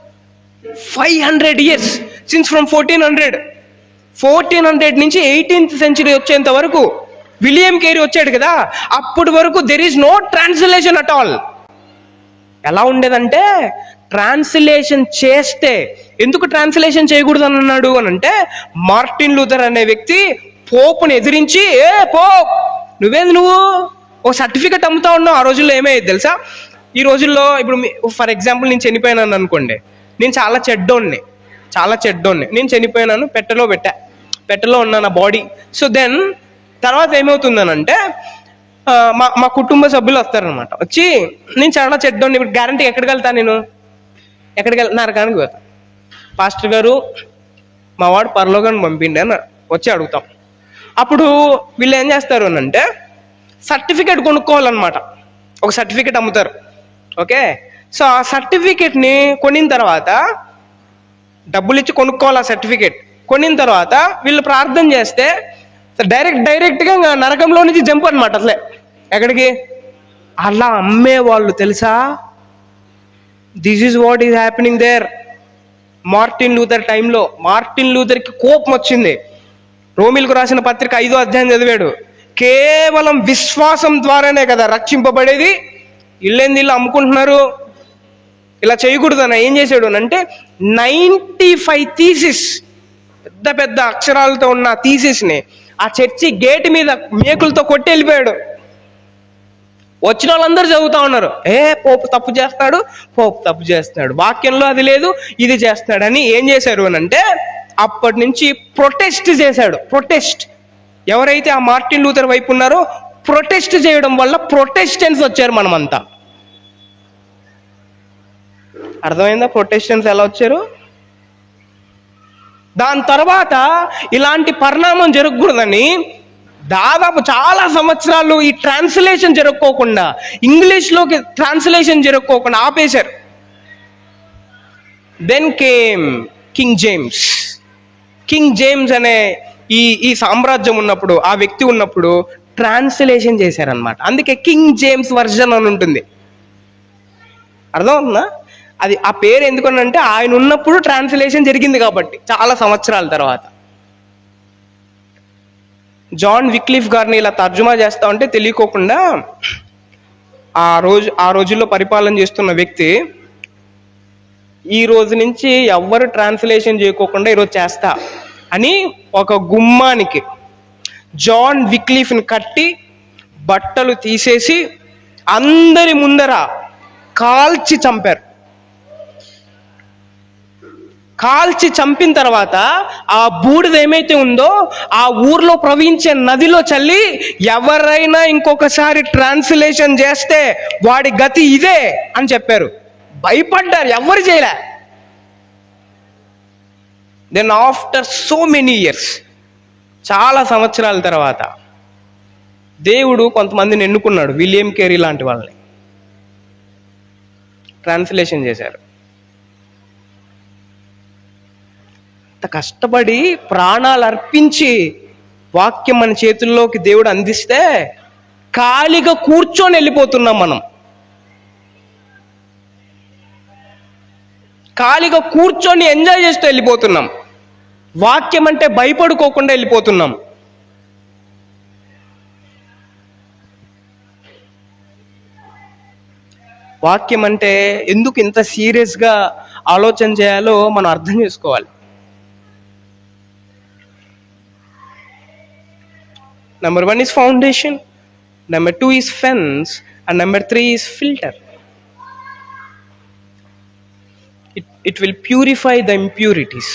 500 years since from 1400 నుంచి 18th century వచ్చేంత వరకు, విలియం కేరీ వచ్చాడు కదా, అప్పటి వరకు there is no translation at all. ఎలా ఉండేదంటే, ట్రాన్స్లేషన్ చేస్తే, ఎందుకు ట్రాన్స్లేషన్ చేయకూడదు అని అన్నాడు అని అంటే, మార్టిన్ లూథర్ అనే వ్యక్తి పోపుని ఎదిరించి, పోప్ నువ్వు ఒక సర్టిఫికెట్ అమ్ముతా ఉన్నావు. ఆ రోజుల్లో ఏమయ్యేది తెలుసా, ఈ రోజుల్లో ఇప్పుడు ఫర్ ఎగ్జాంపుల్ నేను చనిపోయినాను అనుకోండి, నేను చాలా చెడ్డోన్ని, నేను చనిపోయినాను, పెట్టెలో ఉన్నా నా బాడీ. సో దెన్ తర్వాత ఏమవుతుందనంటే, మా కుటుంబ సభ్యులు వస్తారనమాట, వచ్చి నేను చాలా చెడ్డోన్ని, ఇప్పుడు గ్యారంటీ ఎక్కడికి వెళ్తాను, నరకానికి వెళ్తాను. పాస్టర్ గారు మా వాడు పరలోకానికి పంపిండి అని వచ్చి అడుగుతాం. అప్పుడు వీళ్ళు ఏం చేస్తారు అని అంటే, సర్టిఫికెట్ కొనుక్కోవాలన్నమాట. ఒక సర్టిఫికెట్ అమ్ముతారు, ఓకే. సో ఆ సర్టిఫికెట్ని కొనిన తర్వాత, డబ్బులు ఇచ్చి కొనుక్కోవాలి ఆ సర్టిఫికెట్. కొనిన తర్వాత వీళ్ళు ప్రార్థన చేస్తే డైరెక్ట్గా నరకంలో నుంచి జంప్ అనమాట. అసలే ఎక్కడికి అలా అమ్మేవాళ్ళు తెలుసా. This is what is happening there. Martin Luther టైంలో మార్టిన్ లూథర్కి కోపం వచ్చింది. రోమిలకు రాసిన పత్రిక 5వ అధ్యాయం చదివాడు. కేవలం విశ్వాసం ద్వారానే కదా రక్షింపబడేది. ఇల్లు అమ్ముకుంటున్నారు, ఇలా చేయకూడదు అని ఏం చేశాడు అంటే 95 థీసిస్, పెద్ద అక్షరాలతో ఉన్న థీసిస్ని ఆ చర్చి గేట్ మీద మేకులతో కొట్టి వెళ్ళిపోయాడు. వచ్చిన వాళ్ళందరూ చదువుతా ఉన్నారు, పోపు తప్పు చేస్తున్నాడు, వాక్యంలో అది లేదు, ఇది చేస్తున్నాడని. ఏం చేశారు అని అంటే అప్పటి నుంచి ప్రొటెస్ట్ చేశాడు. ఎవరైతే ఆ మార్టిన్ లూథర్ వైపు ఉన్నారో ప్రొటెస్ట్ చేయడం వల్ల ప్రొటెస్టెంట్స్ వచ్చారు. మనమంతా అర్థమైందా ప్రొటెస్టెంట్స్ ఎలా వచ్చారు? దాని తర్వాత ఇలాంటి పరిణామం జరగకూడదని దాదాపు చాలా సంవత్సరాలు ఈ ట్రాన్స్లేషన్ జరగకోకుండా, ఇంగ్లీష్లోకి ట్రాన్స్లేషన్ జరగకోకుండా ఆపేశారు. Then came King James. King James అనే ఈ సామ్రాజ్యం ఉన్నప్పుడు, ఆ వ్యక్తి ఉన్నప్పుడు ట్రాన్స్లేషన్ చేశారనమాట. అందుకే కింగ్ జేమ్స్ వర్జన్ అని ఉంటుంది. అర్థమవుతుందా? అది ఆ పేరు ఎందుకనంటే ఆయన ఉన్నప్పుడు ట్రాన్స్లేషన్ జరిగింది కాబట్టి, చాలా సంవత్సరాల తర్వాత. జాన్ విక్లిఫ్ గారిని ఇలా తర్జుమా చేస్తా ఉంటే తెలియకోకుండా ఆ రోజుల్లో పరిపాలన చేస్తున్న వ్యక్తి, ఈ రోజు నుంచి ఎవ్వరు ట్రాన్స్లేషన్ చేయకోకుండా ఈరోజు చేస్తా అని ఒక గుమ్మానికి జాన్ విక్లిఫ్ని కట్టి బట్టలు తీసేసి అందరి ముందర కాల్చి చంపారు. కాల్చి చంపిన తర్వాత ఆ బూడిద ఏమైతే ఉందో ఆ ఊర్లో ప్రవహించే నదిలో చల్లి, ఎవరైనా ఇంకొకసారి ట్రాన్స్లేషన్ చేస్తే వాడి గతి ఇదే అని చెప్పారు. భయపడ్డారు, ఎవరు చేయలే. Then after so many years, చాలా సంవత్సరాల తర్వాత దేవుడు కొంతమందిని ఎన్నుకున్నాడు. విలియం కేరీ లాంటి వాళ్ళని ట్రాన్స్లేషన్ చేశారు. కష్టపడి ప్రాణాలు అర్పించి వాక్యం మన చేతుల్లోకి దేవుడు అందిస్తే ఖాళీగా కూర్చొని వెళ్ళిపోతున్నాం. మనం ఖాళీగా కూర్చొని ఎంజాయ్ చేస్తూ వెళ్ళిపోతున్నాం. వాక్యం అంటే భయపడుకోకుండా వెళ్ళిపోతున్నాం. వాక్యం అంటే ఎందుకు ఇంత సీరియస్గా ఆలోచన చేయాలో మనం అర్థం చేసుకోవాలి. Number 1 is foundation, number 2 is fence, and number 3 is filter. It will purify the impurities.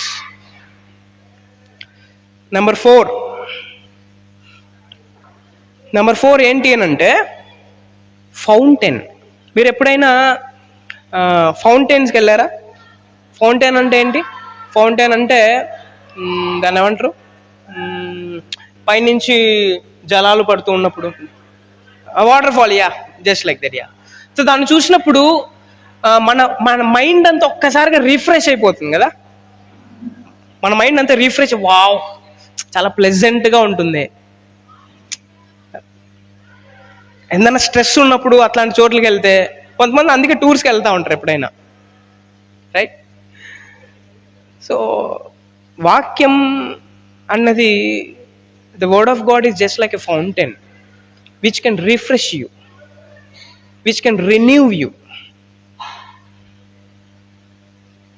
Number 4 ఏంటి అని అంటే ఫౌంటైన్. మీరు ఎప్పుడైనా ఫౌంటైన్స్కి వెళ్ళారా? ఫౌంటైన్ అంటే ఏంటి? ఫౌంటైన్ అంటే దాన్ని ఏమంటారు, పైనుంచి జలాలు పడుతూ ఉన్నప్పుడు water fall, just like that. So దాన్ని చూసినప్పుడు మన మైండ్ అంతా ఒక్కసారిగా రిఫ్రెష్ అయిపోతుంది కదా. మన మైండ్ అంతా రిఫ్రెష్, వావ్, చాలా ప్లెజెంట్గా ఉంటుంది. ఏదైనా స్ట్రెస్ ఉన్నప్పుడు అట్లాంటి చోట్లకి వెళ్తే, కొంతమంది అందుకే టూర్స్కి వెళ్తూ ఉంటారు ఎప్పుడైనా, రైట్? సో వాక్యం అన్నది, the word of God is just like a fountain which can refresh you, which can renew you.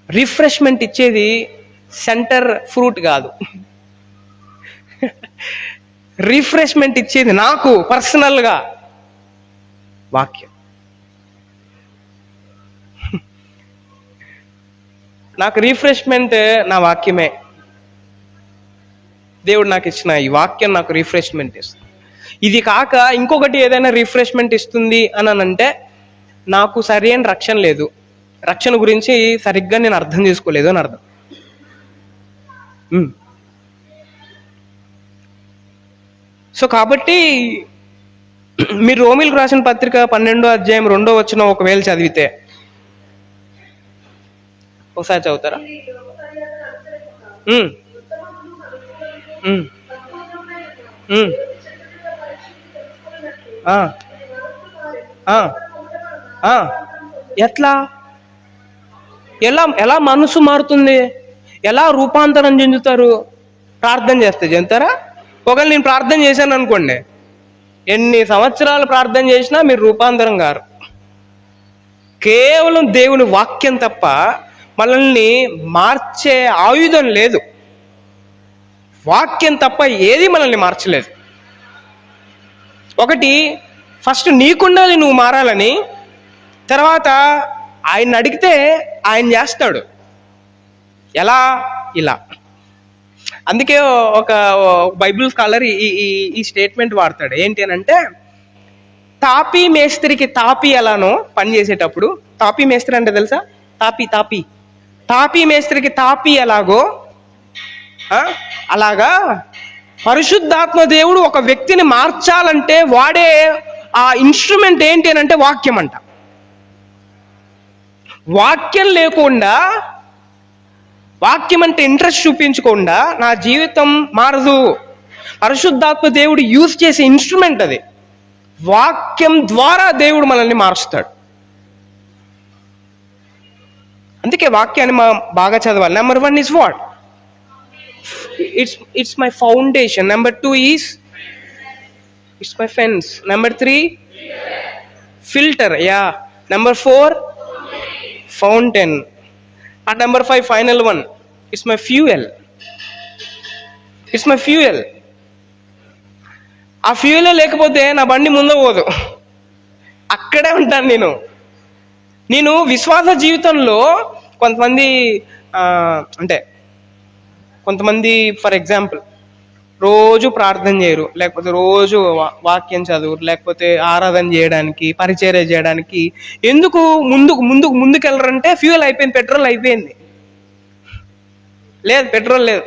Refreshment ఇచ్చేది సెంటర్ ఫ్రూట్ కాదు. రిఫ్రెష్మెంట్ ఇచ్చేది నాకు పర్సనల్గా వాక్యం. నాకు రిఫ్రెష్మెంట్ నా వాక్యమే. దేవుడు నాకు ఇచ్చిన ఈ వాక్యం నాకు రిఫ్రెష్మెంట్ ఇస్తుంది. ఇది కాక ఇంకొకటి ఏదైనా రిఫ్రెష్మెంట్ ఇస్తుంది అని అంటే నాకు సరైన రక్షణ లేదు, రక్షణ గురించి సరిగ్గా నేను అర్థం చేసుకోలేదు అని అర్థం. సో కాబట్టి మీరు రోమీలకు రాసిన పత్రిక 12వ అధ్యాయం 2వ వచనం ఒకవేళ చదివితే, ఒకసారి చదువుతారా? ఎట్లా ఎలా మనసు మారుతుంది? ఎలా రూపాంతరం చెందుతారు? ప్రార్థన చేస్తే చెందుతారా? ఒకవేళ నేను ప్రార్థన చేశాను అనుకోండి, ఎన్ని సంవత్సరాలు ప్రార్థన చేసినా మీరు రూపాంతరం గారు. కేవలం దేవుని వాక్యం తప్ప మనల్ని మార్చే ఆయుధం లేదు. వాక్యం తప్ప ఏది మనల్ని మార్చలేదు. ఒకటి, ఫస్ట్ నీకుండాలి నువ్వు మారాలని, తర్వాత ఆయన అడిగితే ఆయన చేస్తాడు. ఎలా? ఇలా. అందుకే ఒక బైబిల్ స్కాలర్ ఈ స్టేట్మెంట్ వాడతాడు. ఏంటి అని అంటే, తాపీ మేస్త్రికి తాపీ ఎలానో పని చేసేటప్పుడు, తాపీ మేస్త్రి అంటే తెలుసా? తాపీ మేస్త్రికి తాపీ ఎలాగో అలాగా పరిశుద్ధాత్మ దేవుడు ఒక వ్యక్తిని మార్చాలంటే వాడే ఆ ఇన్స్ట్రుమెంట్ ఏంటి అని అంటే వాక్యం అంట. వాక్యం లేకుండా వాక్యం అంటే ఇంట్రెస్ట్ చూపించకుండా నా జీవితం మారదు. పరిశుద్ధాత్మ దేవుడు యూజ్ చేసే ఇన్స్ట్రుమెంట్ అది. వాక్యం ద్వారా దేవుడు మనల్ని మారుస్తాడు. అందుకే వాక్యాన్ని బాగా చదవాలి. Number 1 is what? It's my foundation. Number 2 is it's my fence. Number 3 filter. Number 4 fountain. And number 5 final one, it's my fuel. It's my fuel. ఆ ఫ్యూయలే లేకపోతే నా బండి ముందు పోదు, అక్కడే ఉంటాను నేను విశ్వాస జీవితంలో కొంతమంది ఫర్ ఎగ్జాంపుల్ రోజు ప్రార్థన చేయరు, లేకపోతే రోజు వాక్యం చదువురు, లేకపోతే ఆరాధన చేయడానికి, పరిచర్య చేయడానికి ఎందుకు ముందుకెళ్ళరంటే ఫ్యూయల్ అయిపోయింది, పెట్రోల్ అయిపోయింది. లేదు, పెట్రోల్ లేదు.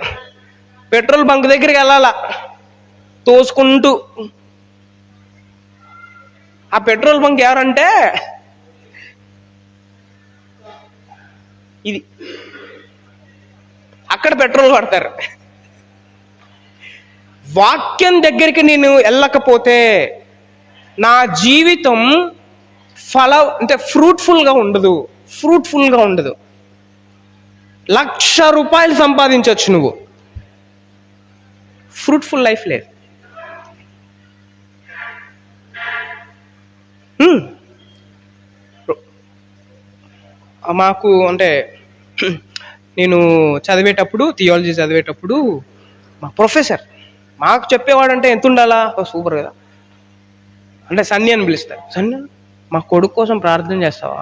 పెట్రోల్ బంక్ దగ్గరికి వెళ్ళాలా తోసుకుంటూ. ఆ పెట్రోల్ బంక్ ఎవరంటే ఇది, అక్కడ పెట్రోల్ పడతారు. వాక్యం దగ్గరికి నేను వెళ్ళకపోతే నా జీవితం ఫ్రూట్ఫుల్గా ఉండదు. 1,00,000 రూపాయలు సంపాదించవచ్చు నువ్వు, ఫ్రూట్ఫుల్ లైఫ్ లేదు. మాకు నేను థియాలజీ చదివేటప్పుడు మా ప్రొఫెసర్ మాకు చెప్పేవాడంటే ఎంత ఉండాలా, సూపర్ కదా. సన్నీ అని పిలుస్తారు. సన్నీ, మా కొడుకు కోసం ప్రార్థన చేస్తావా?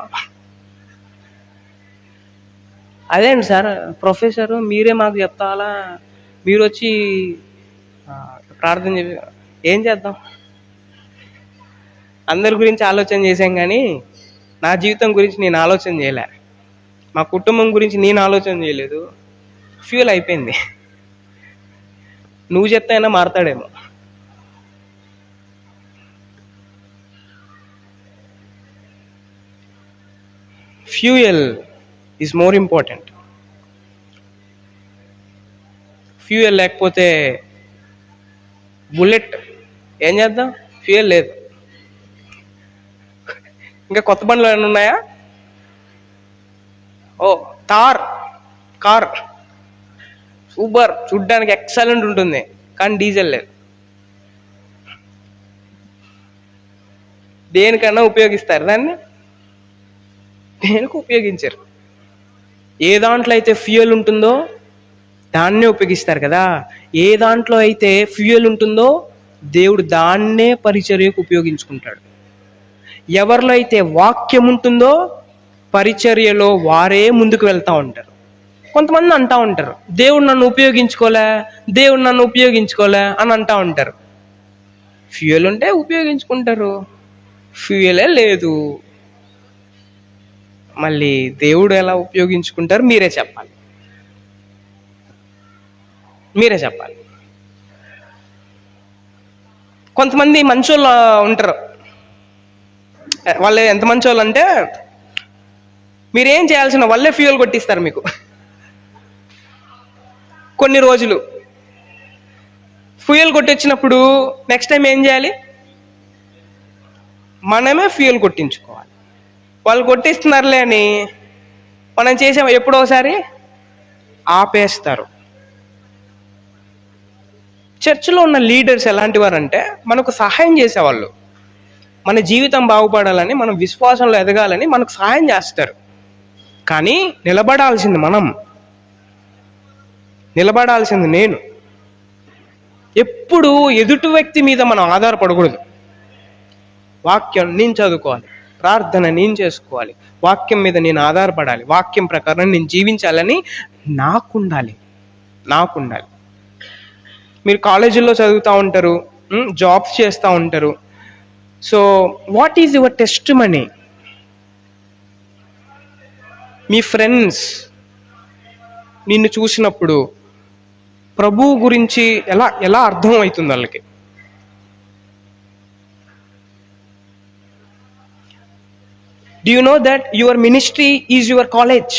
అదేంటి సార్ ప్రొఫెసరు, మీరే మాకు చెప్తావాలా, మీరు వచ్చి ప్రార్థన చెప్పి ఏం చేద్దాం? అందరి గురించి ఆలోచన చేశాం కానీ నా జీవితం గురించి నేను ఆలోచన చేయలే, మా కుటుంబం గురించి నేను ఆలోచన చేయలేదు. ఫ్యూయల్ అయిపోయింది. నువ్వు చెప్తే అయినా మారతాడేమో. Fuel is more important. Fuel లేకపోతే బుల్లెట్ ఏం చేద్దాం? ఫ్యూయల్ లేదు. ఇంకా కొత్త బండ్లు ఏమైనా ఉన్నాయా? కార్ సూపర్, చూడ్డానికి ఎక్సలెంట్ ఉంటుంది, కానీ డీజిల్ లేదు. దేనికన్నా ఉపయోగిస్తారు దాన్ని? దేనికి ఉపయోగించరు. ఏ దాంట్లో అయితే ఫ్యూయల్ ఉంటుందో దాన్నే ఉపయోగిస్తారు కదా. ఏ దాంట్లో అయితే ఫ్యూయల్ ఉంటుందో దేవుడు దాన్నే పరిచర్యకు ఉపయోగించుకుంటాడు. ఎవరిలో అయితే వాక్యం ఉంటుందో పరిచర్యలో వారే ముందుకు వెళ్తూ ఉంటారు. కొంతమంది అంటూ ఉంటారు, దేవుడు నన్ను ఉపయోగించుకోలే అని అంటూ ఉంటారు. ఫ్యూయల్ ఉంటే ఉపయోగించుకుంటారు, ఫ్యూయలే లేదు. మళ్ళీ దేవుడు ఎలా ఉపయోగించుకుంటారు మీరే చెప్పాలి. కొంతమంది మంచోళ్ళు ఉంటారు. వాళ్ళు ఎంత మంచోళ్ళు అంటే మీరేం చేయాల్సిన వాళ్ళే ఫ్యూయల్ కొట్టిస్తారు మీకు. కొన్ని రోజులు ఫ్యూయల్ కొట్టించినప్పుడు నెక్స్ట్ టైం ఏం చేయాలి? మనమే ఫ్యూయల్ కొట్టించుకోవాలి. వాళ్ళు కొట్టిస్తున్నారులే అని మనం చేసే ఎప్పుడోసారి ఆపేస్తారు. చర్చిలో ఉన్న లీడర్స్ ఎలాంటి వారంటే మనకు సహాయం చేసేవాళ్ళు. మన జీవితం బాగుపడాలని, మన విశ్వాసంలో ఎదగాలని మనకు సహాయం చేస్తారు. కానీ నిలబడాల్సింది నేను. ఎప్పుడు ఎదుటి వ్యక్తి మీద మనం ఆధారపడకూడదు. వాక్యం నేను చదువుకోవాలి, ప్రార్థన నేను చేసుకోవాలి, వాక్యం మీద నేను ఆధారపడాలి, వాక్యం ప్రకారం నేను జీవించాలని నాకుండాలి. మీరు కాలేజీల్లో చదువుతూ ఉంటారు, జాబ్స్ చేస్తూ ఉంటారు. So what is your testimony? Me friends నిన్ను చూసినప్పుడు ప్రభువు గురించి ఎలా అర్థం అవుతుంది వాళ్ళకి? Do you know that your ministry is your college?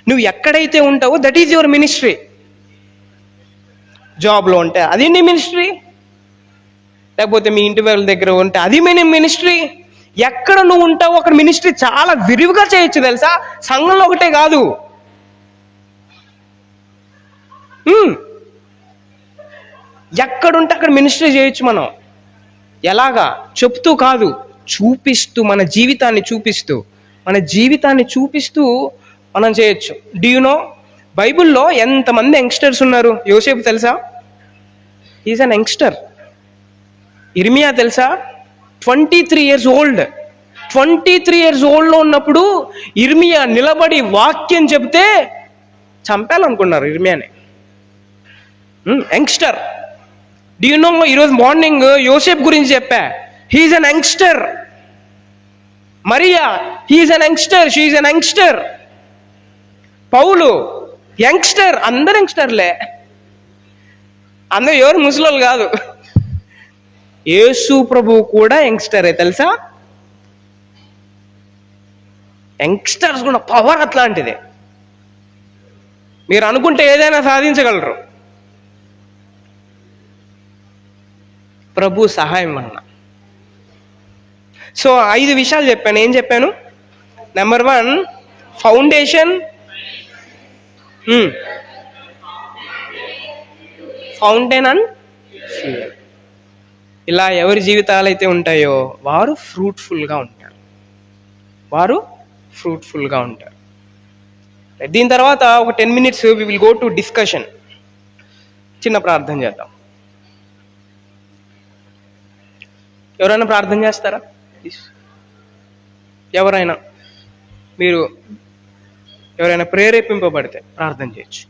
నువ్వు ఎక్కడైతే ఉంటావో దట్ ఈజ్ యువర్ మినిస్ట్రీ. జాబ్లో ఉంటే అది నీ మినిస్ట్రీ, లేకపోతే మీ ఇంటి వాళ్ళ దగ్గర ఉంటే అది మినిస్ట్రీ. ఎక్కడ నువ్వు ఉంటావో అక్కడ మినిస్ట్రీ చాలా విరివిగా చేయొచ్చు తెలుసా, సంఘంలో ఒకటే కాదు. ఎక్కడుంటే అక్కడ మినిస్ట్రీ చేయొచ్చు మనం. ఎలాగా? చెప్తూ కాదు, చూపిస్తూ, మన జీవితాన్ని చూపిస్తూ మనం చేయొచ్చు. డూ యు నో, బైబిల్లో ఎంతమంది యంగ్స్టర్స్ ఉన్నారు? యోసేపు తెలుసా? Is an youngster. ఇర్మియా తెలుసా? 23 years ఓల్డ్. 23 years ఓల్డ్లో ఉన్నప్పుడు ఇర్మియా నిలబడి వాక్యం చెబితే చంపాలనుకున్నారు ఇర్మియాని. యంగ్స్టర్. డూ యు నో, ఈరోజు మార్నింగ్ యోసేపు గురించి చెప్పా. హీఈస్ అన్ యంగ్స్టర్. మరియా, హీఈస్ అన్ యంగ్స్టర్, షీఈస్ అన్ యంగ్స్టర్. పౌలు యంగ్స్టర్. అందరు యంగ్స్టర్లే, అందరూ ఎవరు ముసలోళ్ళు కాదు. యేసు ప్రభువు కూడా యంగ్స్టరే తెలుసా. యంగ్స్టర్స్ కూడా పవర్ అట్లాంటిదే. మీరు అనుకుంటే ఏదైనా సాధించగలరు ప్రభు సహాయం వలన. సో 5 విషయాలు చెప్పాను. ఏం చెప్పాను? Number 1, foundation. Fountain and fuel. ఇలా ఎవరి జీవితాలు అయితే ఉంటాయో వారు ఫ్రూట్ఫుల్గా ఉంటారు. దీని తర్వాత ఒక 10 minutes we will go to discussion. చిన్న ప్రార్థన చేద్దాం. ఎవరైనా ప్రార్థన చేస్తారా? మీరు ఎవరైనా ప్రేరేపింపబడితే ప్రార్థన చేయొచ్చు.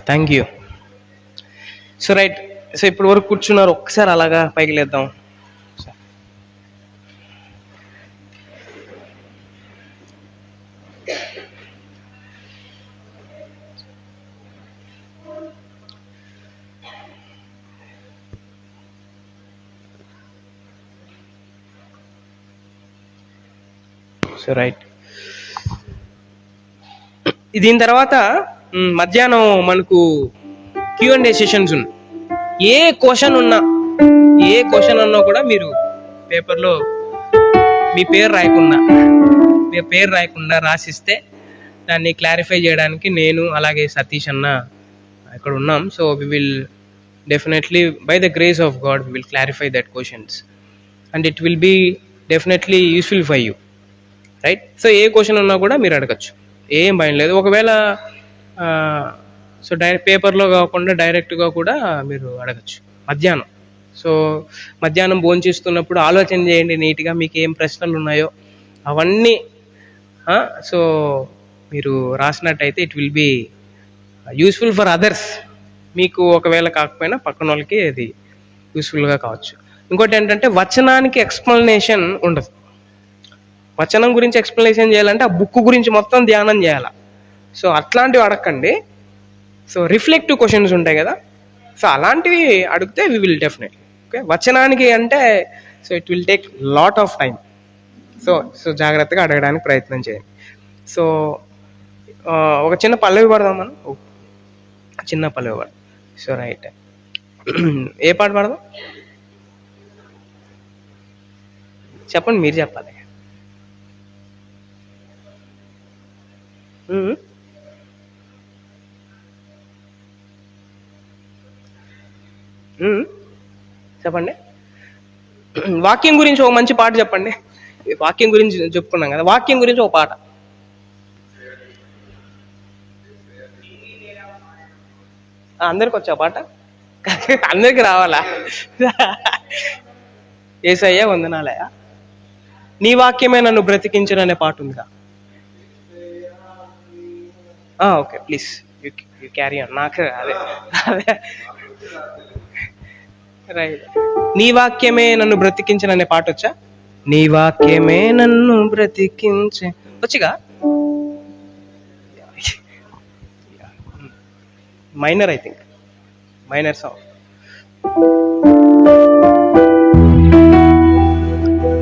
Thank you. So right. So ఇప్పుడు వరకు కూర్చున్నారు, ఒక్కసారి అలాగా పైకి లేద్దాం. So right. దీని తర్వాత మధ్యాహ్నం మనకు Q&A సెషన్స్ ఉన్నాయి. ఏ క్వశ్చన్ ఉన్నా కూడా మీరు పేపర్లో మీ పేరు రాయకుండా రాసిస్తే దాన్ని క్లారిఫై చేయడానికి నేను అలాగే సతీష్ అన్న ఇక్కడ ఉన్నాం. So we will definitely by the grace of God we will clarify that questions and it will be definitely useful for you, right? So a question ఉన్నా కూడా మీరు అడగచ్చు, ఏం భయం లేదు. ఒకవేళ సో డైరెక్ట్ పేపర్లో కాకుండా డైరెక్ట్గా కూడా మీరు అడగచ్చు మధ్యాహ్నం. సో మధ్యాహ్నం భోంచేస్తున్నప్పుడు ఆలోచన చేయండి నీట్గా, మీకు ఏం ప్రశ్నలు ఉన్నాయో అవన్నీ సో మీరు రాసినట్టయితే it will be useful for others. మీకు ఒకవేళ కాకపోయినా పక్కన వాళ్ళకి అది యూస్ఫుల్గా కావచ్చు. ఇంకోటి ఏంటంటే వచనానికి ఎక్స్ప్లెనేషన్ ఉండదు. వచనం గురించి ఎక్స్ప్లెనేషన్ చేయాలంటే ఆ బుక్ గురించి మొత్తం ధ్యానం చేయాలి. సో అట్లాంటివి అడగండి. సో రిఫ్లెక్టివ్ క్వశ్చన్స్ ఉంటాయి కదా, సో అలాంటివి అడిగితే వి విల్ డెఫినెట్లీ ఓకే. వచనానికి అంటే so it will take lot of time. So జాగ్రత్తగా అడగడానికి ప్రయత్నం చేయండి. సో ఒక చిన్న పల్లవి పడదాం మనం, చిన్న పల్లవి పడదాం. సో రైట్, ఏ పాట పాడదాం చెప్పండి, మీరు చెప్పాలి. చెప్పండి. వాక్యం గురించి ఒక మంచి పాట చెప్పండి. వాక్యం గురించి చెప్పుకున్నాం కదా, వాక్యం గురించి ఒక పాట. అందరికి వచ్చా పాట? అందరికి రావాలా? యేసయ్య వందనాలయ్యా, నీ వాక్యమే నన్ను బ్రతికించను అనే పాట ఉందిగా. Okay please you carry on. నాకు అదే రైట్. నీ వాక్యమే నన్ను బ్రతికించను అనే పాట వచ్చా? నీ వాక్యమే నన్ను బ్రతికించే వచ్చిగా. Minor, I think minor song.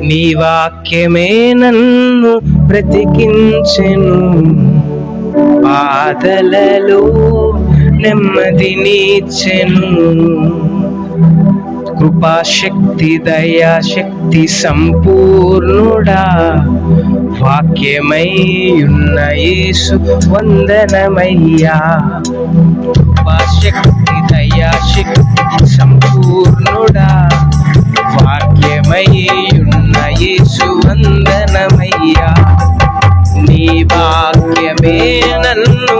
నీ వాక్యమే నన్ను బ్రతికించెను, బాధలలో నెమ్మదినిచ్చెను, కృపాశక్తి దయాశక్తి సంపూర్ణుడా, వాక్యమై ఉన్న యేసు వందనమయ్యా. కృపాశక్తి దయాశక్తి సంపూర్ణుడా, వాక్యమై ఉన్న యేసు వందనమయ్యా. నీ వాక్యమే నన్ను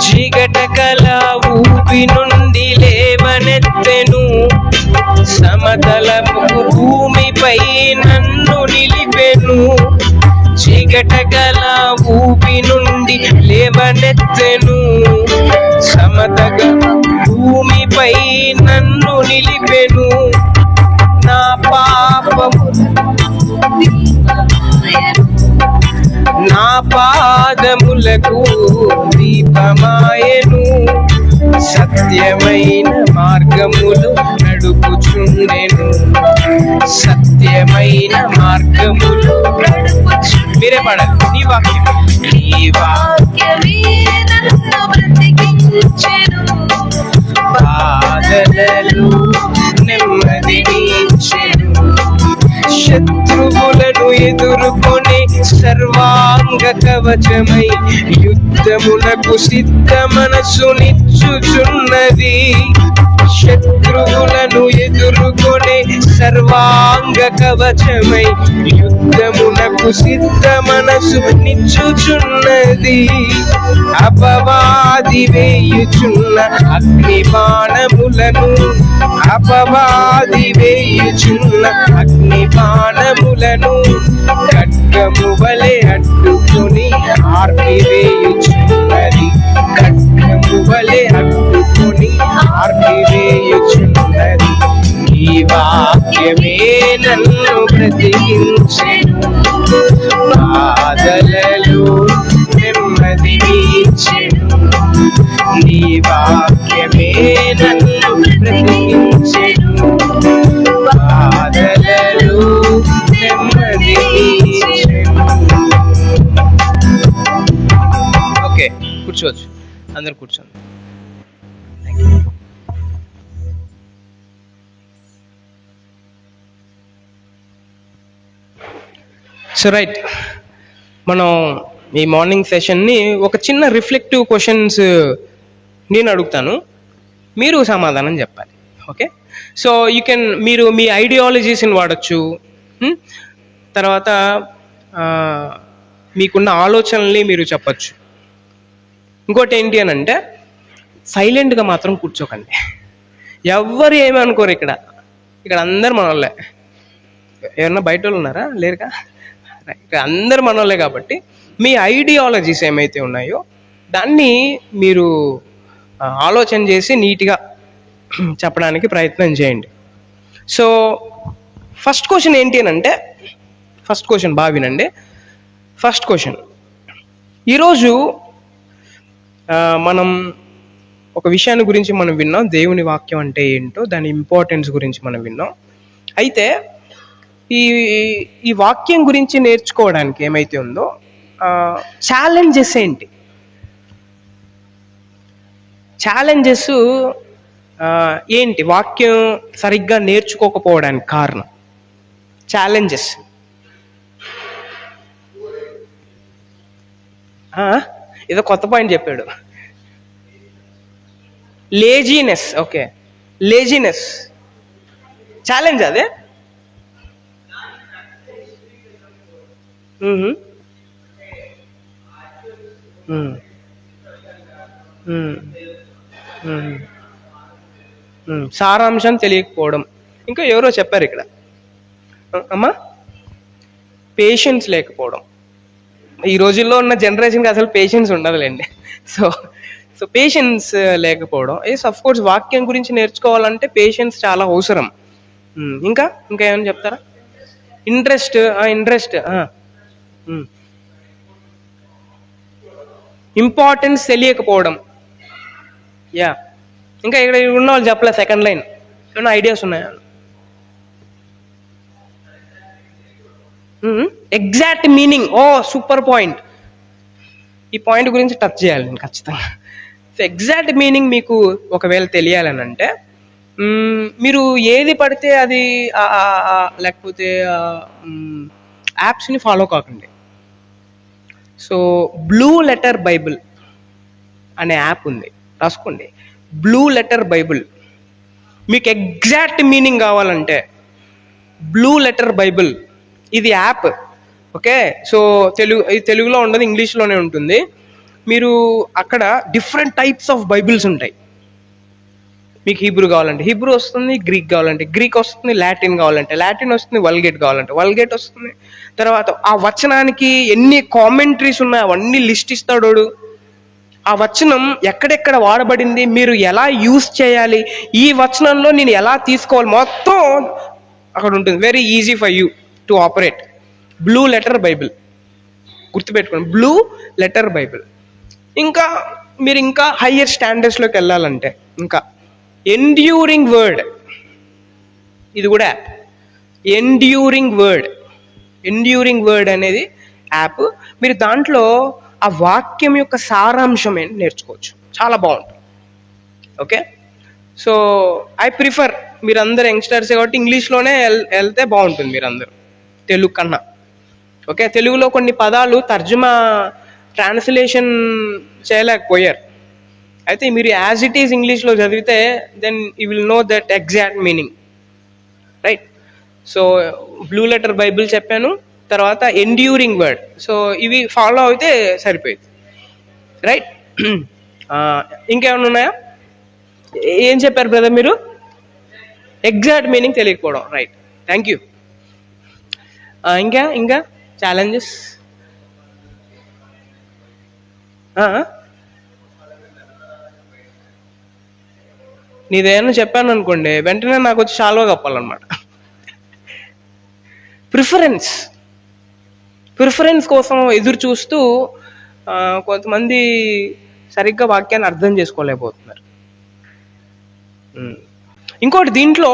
చీకటకల ఊపి నుండి లేవనెత్తెను, సమతలపు భూమిపై నన్ను నిలిపెను. చీకటకల ఊపి నుండి లేవనెత్తెను, సమతల భూమిపై నన్ను నిలిపెను. నా పాపము నా పాదములకు దీపమాయెను, సత్యమైన మార్గములు నడుపుచుండెను, సత్యమైన మార్గములు మీరే పాడాలి. నీ వాక్యం, నీ వాక్యమే నన్ను బ్రతికించెను, బాధలలో నెమ్మదినిచ్చెను, శత్రువులను ఎదుర్కొనే సర్వాంగ కవచమై యుద్ధమునకు సిద్ధ మనసునిచ్చుచున్నది. శత్రువులను ఎదుర్కొనే సర్వాంగ కవచమై యుద్ధమునకు సిద్ధ మనసు నిచ్చుచున్నది. అపవాది వేయుచున్న అగ్ని బాణములను, అపవాది వేయుచున్న అగ్ని బాణములను ఖడ్గము వలె అడ్డుకొని ఆర్పివేయుచున్నది, ఖడ్గము వలె అడ్డుకొని ఆర్పివేయుచున్నది. ఈ వాక్యమే నన్ను బ్రతికించెను, బాధలలో వాక్యమే నన్ను బ్రతికించెను, బాధలలో నెమ్మది ఇచ్చెను. ఓకే, కూర్చోవచ్చు, అందరు కూర్చోండి. సో రైట్, మనం ఈ మార్నింగ్ సెషన్ని ఒక చిన్న రిఫ్లెక్టివ్ క్వశ్చన్స్ నేను అడుగుతాను, మీరు సమాధానం చెప్పాలి. ఓకే, సో యూ కెన్, మీరు మీ ఐడియాలజీస్ని వాడచ్చు, తర్వాత మీకున్న ఆలోచనల్ని మీరు చెప్పచ్చు. ఇంకోటి ఏంటి అని అంటే, సైలెంట్గా మాత్రం కూర్చోకండి. ఎవ్వరు ఏమీ అనుకోరు ఇక్కడ అందరు మన వాళ్ళే. ఎవరన్నా బయట వాళ్ళు ఉన్నారా? లేరుగా. ఇక్కడ అందరు మన వాళ్ళే కాబట్టి మీ ఐడియాలజీస్ ఏమైతే ఉన్నాయో దాన్ని మీరు ఆలోచన చేసి నీట్గా చెప్పడానికి ప్రయత్నం చేయండి. సో ఫస్ట్ క్వశ్చన్ ఏంటి అని అంటే, ఫస్ట్ క్వశ్చన్ బాగా వినండి. ఫస్ట్ క్వశ్చన్, ఈరోజు మనం ఒక విషయాన్ని గురించి మనం విన్నాం, దేవుని వాక్యం అంటే ఏంటో, దాని ఇంపార్టెన్స్ గురించి మనం విన్నాం. అయితే ఈ వాక్యం గురించి నేర్చుకోవడానికి ఏమైతే ఉందో ఛాలెంజెస్ ఏంటి? ఛాలెంజెస్ ఏంటి వాక్యం సరిగ్గా నేర్చుకోకపోవడానికి కారణం? ఛాలెంజెస్ ఏదో కొత్త పాయింట్ చెప్పాడు. లేజీనెస్. ఓకే, లేజీనెస్ ఛాలెంజ్ అదే. సారాంశం తెలియకపోవడం. ఇంకా ఎవరో చెప్పారు ఇక్కడ అమ్మా, పేషెన్స్ లేకపోవడం. ఈ రోజుల్లో ఉన్న జనరేషన్కి అసలు పేషెన్స్ ఉండదులేండి. సో పేషెన్స్ లేకపోవడం. అఫ్ కోర్స్ వాక్యం గురించి నేర్చుకోవాలంటే పేషెన్స్ చాలా అవసరం. ఇంకా ఏమైనా చెప్తారా? ఇంట్రెస్ట్. ఇంపార్టెన్స్ తెలియకపోవడం. యా, ఇంకా ఇక్కడ ఉన్న వాళ్ళు చెప్పలే. సెకండ్ లైన్ ఏమైనా ఐడియాస్ ఉన్నాయా? Exact meaning. Oh super point. ఈ పాయింట్ గురించి టచ్ చేయాలి నేను ఖచ్చితంగా. సో ఎగ్జాక్ట్ మీనింగ్ మీకు ఒకవేళ తెలియాలని అంటే, మీరు ఏది పడితే అది లేకపోతే యాప్స్ని ఫాలో కాకండి. సో బ్లూ లెటర్ బైబిల్ అనే యాప్ ఉంది, రాసుకోండి. Blue Letter Bible. మీకు ఎగ్జాక్ట్ మీనింగ్ కావాలంటే బ్లూ లెటర్ బైబిల్ ఇది యాప్. ఓకే, సో తెలుగులో ఉండదు, ఇంగ్లీష్లోనే ఉంటుంది. మీరు అక్కడ డిఫరెంట్ టైప్స్ ఆఫ్ బైబిల్స్ ఉంటాయి. మీకు హీబ్రూ కావాలంటే హీబ్రూ వస్తుంది, గ్రీక్ కావాలంటే గ్రీక్ వస్తుంది, లాటిన్ కావాలంటే లాటిన్ వస్తుంది, వల్గేట్ కావాలంటే వల్గేట్ వస్తుంది. తర్వాత ఆ వచనానికి ఎన్ని కామెంటరీస్ ఉన్నాయో అవన్నీ లిస్ట్ ఇస్తాడు. ఆ వచనం ఎక్కడెక్కడ వాడబడింది, మీరు ఎలా యూస్ చేయాలి, ఈ వచనంలో నేను ఎలా తీసుకోవాలి, మొత్తం అక్కడ ఉంటుంది. Very easy for you to operate. Blue Letter Bible గుర్తుపెట్టుకోండి, బ్లూ లెటర్ బైబిల్. ఇంకా మీరు ఇంకా హయ్యర్ స్టాండర్డ్స్లోకి వెళ్ళాలంటే ఇంకా ఎండ్యూరింగ్ వర్డ్, ఇది కూడా యాప్. ఎండ్యూరింగ్ వర్డ్ అనేది యాప్. మీరు దాంట్లో ఆ వాక్యం యొక్క సారాంశం ఏంటి నేర్చుకోవచ్చు, చాలా బాగుంటుంది. ఓకే, సో ఐ ప్రిఫర్, మీరందరూ యంగ్స్టర్స్ కాబట్టి ఇంగ్లీష్లోనే వెళ్తే బాగుంటుంది మీరందరూ తెలుగు కన్నా. ఓకే, తెలుగులో కొన్ని పదాలు ట్రాన్స్లేషన్ చేయలేకపోయారు. అయితే మీరు యాజ్ ఇట్ ఈజ్ ఇంగ్లీష్లో చదివితే then you will know that exact meaning, right? So Blue Letter Bible చెప్పాను, తర్వాత ఎండ్యూరింగ్ వర్డ్. సో ఇవి ఫాలో అయితే సరిపోయింది, రైట్? ఇంకేమైనా ఉన్నాయా? ఏం చెప్పారు బ్రదర్ మీరు? ఎగ్జాక్ట్ మీనింగ్ తెలియకపోవడం, రైట్? Thank you. ఇంకా ఛాలెంజెస్. నీదేమన్నా చెప్పాను అనుకోండి, వెంటనే నాకు వచ్చి షాల్వా కప్పాలన్నమాట. ప్రిఫరెన్స్ కోసం ఎదురు చూస్తూ కొంతమంది సరిగ్గా వాక్యాన్ని అర్థం చేసుకోలేకపోతున్నారు. ఇంకోటి, దీంట్లో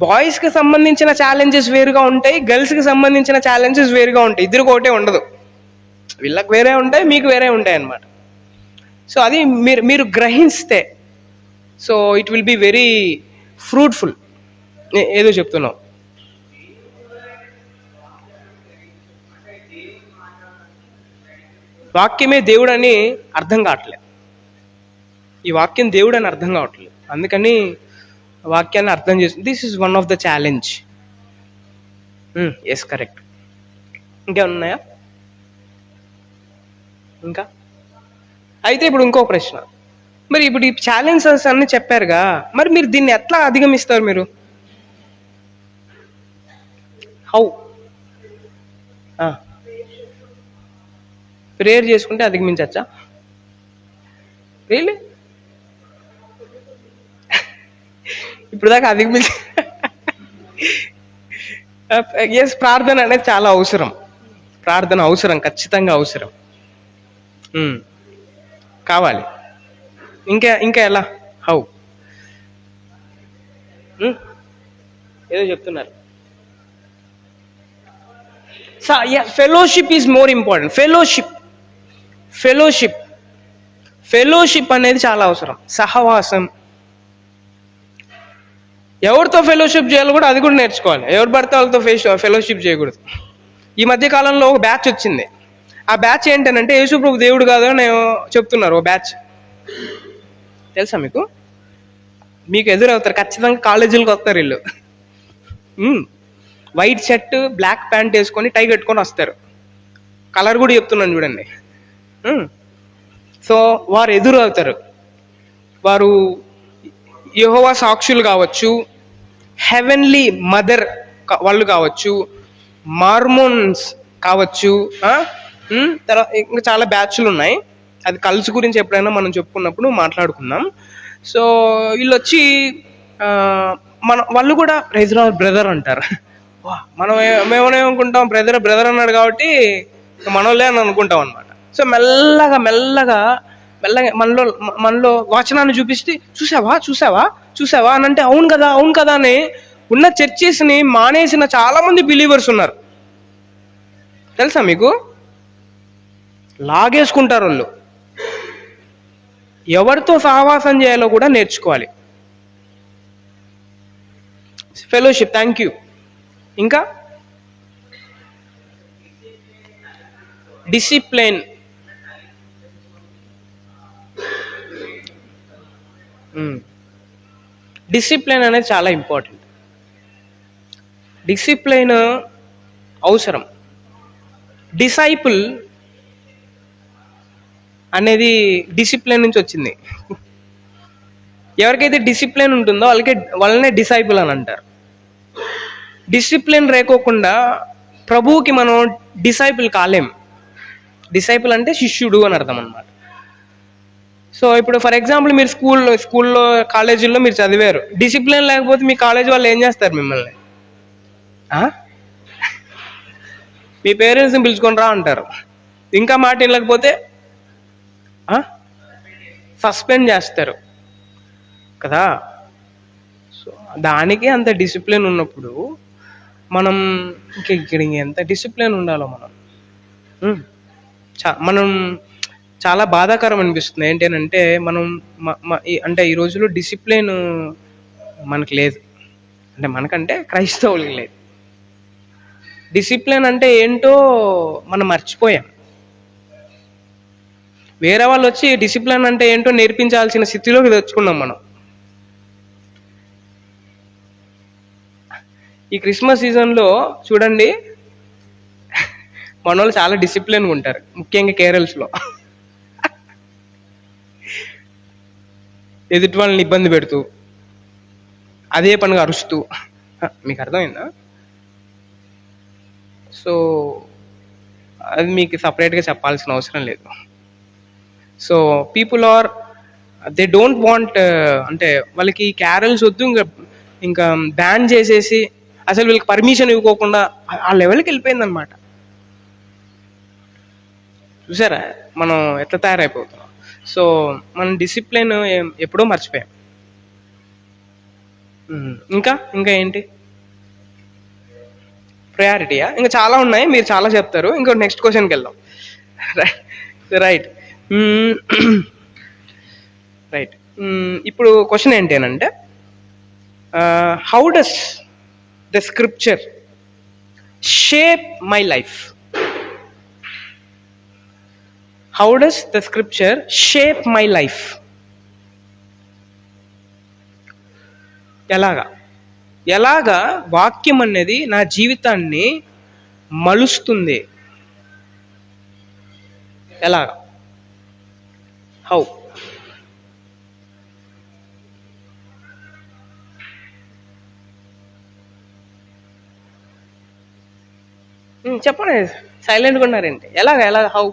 బాయ్స్కి సంబంధించిన ఛాలెంజెస్ వేరుగా ఉంటాయి, గర్ల్స్కి సంబంధించిన ఛాలెంజెస్ వేరుగా ఉంటాయి. ఇద్దరికి ఒకటే ఉండదు. వీళ్ళకి వేరే ఉంటాయి, మీకు వేరే ఉంటాయి అన్నమాట. సో అది మీరు గ్రహిస్తే, so it will be very fruitful. ఏదో చెప్తున్నావు. వాక్యమే దేవుడు అని అర్థం కావట్లేదు. ఈ వాక్యం దేవుడు అని అర్థం కావట్లేదు. అందుకని వాక్యాన్ని అర్థం చేస్తుంది. This is one of the challenge. Yes, correct. ఇంకేమన్నా ఉన్నాయా? ఇంకా అయితే ఇప్పుడు ఇంకో ప్రశ్న. మరి ఇప్పుడు ఈ ఛాలెంజెస్ అన్ని చెప్పారుగా, మరి మీరు దీన్ని ఎట్లా అధిగమిస్తారు? మీరు హౌ? ప్రేయర్ చేసుకుంటే అధిగమించచ్చా? రియల్లీ? ఇప్పుడు దాకా అధిగమించ ఎస్, ప్రార్థన అనేది చాలా అవసరం. ప్రార్థన అవసరం, ఖచ్చితంగా అవసరం, కావాలి. ఇంకా ఎలా? హౌ? ఏదో చెప్తున్నారు. Fellowship is more important. Fellowship అనేది చాలా అవసరం. సహవాసం. ఎవరితో ఫెలోషిప్ చేయాలో కూడా అది కూడా నేర్చుకోవాలి. ఎవరు పడితే వాళ్ళతో ఫెలోషిప్ చేయకూడదు. ఈ మధ్య కాలంలో ఒక బ్యాచ్ వచ్చింది. ఆ బ్యాచ్ ఏంటంటే యేసుప్రభు దేవుడు కాదు అని చెప్తున్నారు. ఓ బ్యాచ్ తెలుసా మీకు? మీకు ఎదురవుతారు ఖచ్చితంగా. కాలేజీలకు వస్తారు వీళ్ళు. వైట్ షర్ట్, బ్లాక్ ప్యాంట్ వేసుకొని టై కట్టుకొని వస్తారు. కలర్ కూడా చెప్తున్నాను చూడండి. సో వారు ఎదురు అవుతారు. వారు యెహోవా సాక్షులు కావచ్చు, హెవెన్లీ మదర్ వాళ్ళు కావచ్చు, మార్మోన్స్ కావచ్చు, తర్వాత ఇంకా చాలా బ్యాచ్లు ఉన్నాయి. అది కల్స్ గురించి ఎప్పుడైనా మనం చెప్పుకున్నప్పుడు మాట్లాడుకుందాం. సో వీళ్ళు వచ్చి వాళ్ళు కూడా ప్రైజ్ లార్డ్ బ్రదర్ అంటారు. మేమేమనుకుంటాం, బ్రదర్ అన్నాడు కాబట్టి మనోళ్ళే అని అనుకుంటాం అనమాట. సో మెల్లగా మనలో వచనాన్ని చూపిస్తే చూసావా అని అంటే అవును కదా అని ఉన్న చర్చెస్ని మానేసిన చాలా మంది బిలీవర్స్ ఉన్నారు. తెలుసా మీకు? లాగేసుకుంటారు వాళ్ళు. ఎవరితో సహవాసం చేయాలో కూడా నేర్చుకోవాలి. ఫెలోషిప్. Thank you. ఇంకా డిసిప్లైన్. డిసిప్లైన్ అనేది చాలా ఇంపార్టెంట్. డిసిప్లైన్ అవసరం. డిసైపుల్ అనేది డిసిప్లైన్ నుంచి వచ్చింది. ఎవరికైతే డిసిప్లైన్ ఉంటుందో వాళ్ళనే డిసైపుల్ అని అంటారు. డిసిప్లిన్ లేకోకుండా ప్రభువుకి మనం డిసైపుల్ కాలేం. డిసైపుల్ అంటే శిష్యుడు అని అర్థం అన్నమాట. సో ఇప్పుడు ఫర్ ఎగ్జాంపుల్ మీరు స్కూల్లో కాలేజీల్లో మీరు చదివారు. డిసిప్లిన్ లేకపోతే మీ కాలేజీ వాళ్ళు ఏం చేస్తారు? మిమ్మల్ని మీ పేరెంట్స్ని పిలుచుకొని రా అంటారు. ఇంకా మాట వెళ్ళకపోతే సస్పెండ్ చేస్తారు కదా. సో దానికి అంత డిసిప్లిన్ ఉన్నప్పుడు మనం ఇక్కడ ఎంత డిసిప్లిన్ ఉండాలో మనం చాలా బాధాకరం అనిపిస్తుంది. ఏంటంటే మనం అంటే ఈ రోజులో డిసిప్లిన్ మనకు లేదు. అంటే మనకంటే క్రైస్తవులకి లేదు. డిసిప్లిన్ అంటే ఏంటో మనం మర్చిపోయాం. వేరే వాళ్ళు వచ్చి డిసిప్లిన్ అంటే ఏంటో నేర్పించాల్సిన స్థితిలోకి తెచ్చుకున్నాం మనం. ఈ క్రిస్మస్ సీజన్లో చూడండి, మన వాళ్ళు చాలా డిసిప్లిన్గా ఉంటారు, ముఖ్యంగా కేరళలో. ఎదుటి వాళ్ళని ఇబ్బంది పెడుతూ అదే పనిగా అరుస్తూ. మీకు అర్థమైందా? సో అది మీకు సపరేట్గా చెప్పాల్సిన అవసరం లేదు. So people they don't want, అంటే వాళ్ళకి క్యారల్స్ వద్దు, ఇంకా బ్యాన్ చేసేసి అసలు వీళ్ళకి పర్మిషన్ ఇవ్వకోకుండా ఆ లెవెల్కి వెళ్ళిపోయిందనమాట. చూసారా మనం ఎట్లా తయారైపోతున్నాం? సో మన డిసిప్లిన్ ఎప్పుడో మర్చిపోయాం. ఇంకా ఇంకా ఏంటి ప్రయారిటీయా? ఇంకా చాలా ఉన్నాయి, మీరు చాలా చెప్తారు. ఇంకో నెక్స్ట్ క్వశ్చన్కి వెళ్దాం. Right right. ఇప్పుడు క్వశ్చన్ ఏంటి అని అంటే, how does the scripture shape my life? How does the scripture shape my life? ఎలాగా వాక్యం అనేది నా జీవితాన్ని మలుస్తుంది? ఎలాగా? హౌ? చెప్పండి, సైలెంట్గా ఉన్నారేంటి? ఎలాగా హౌ?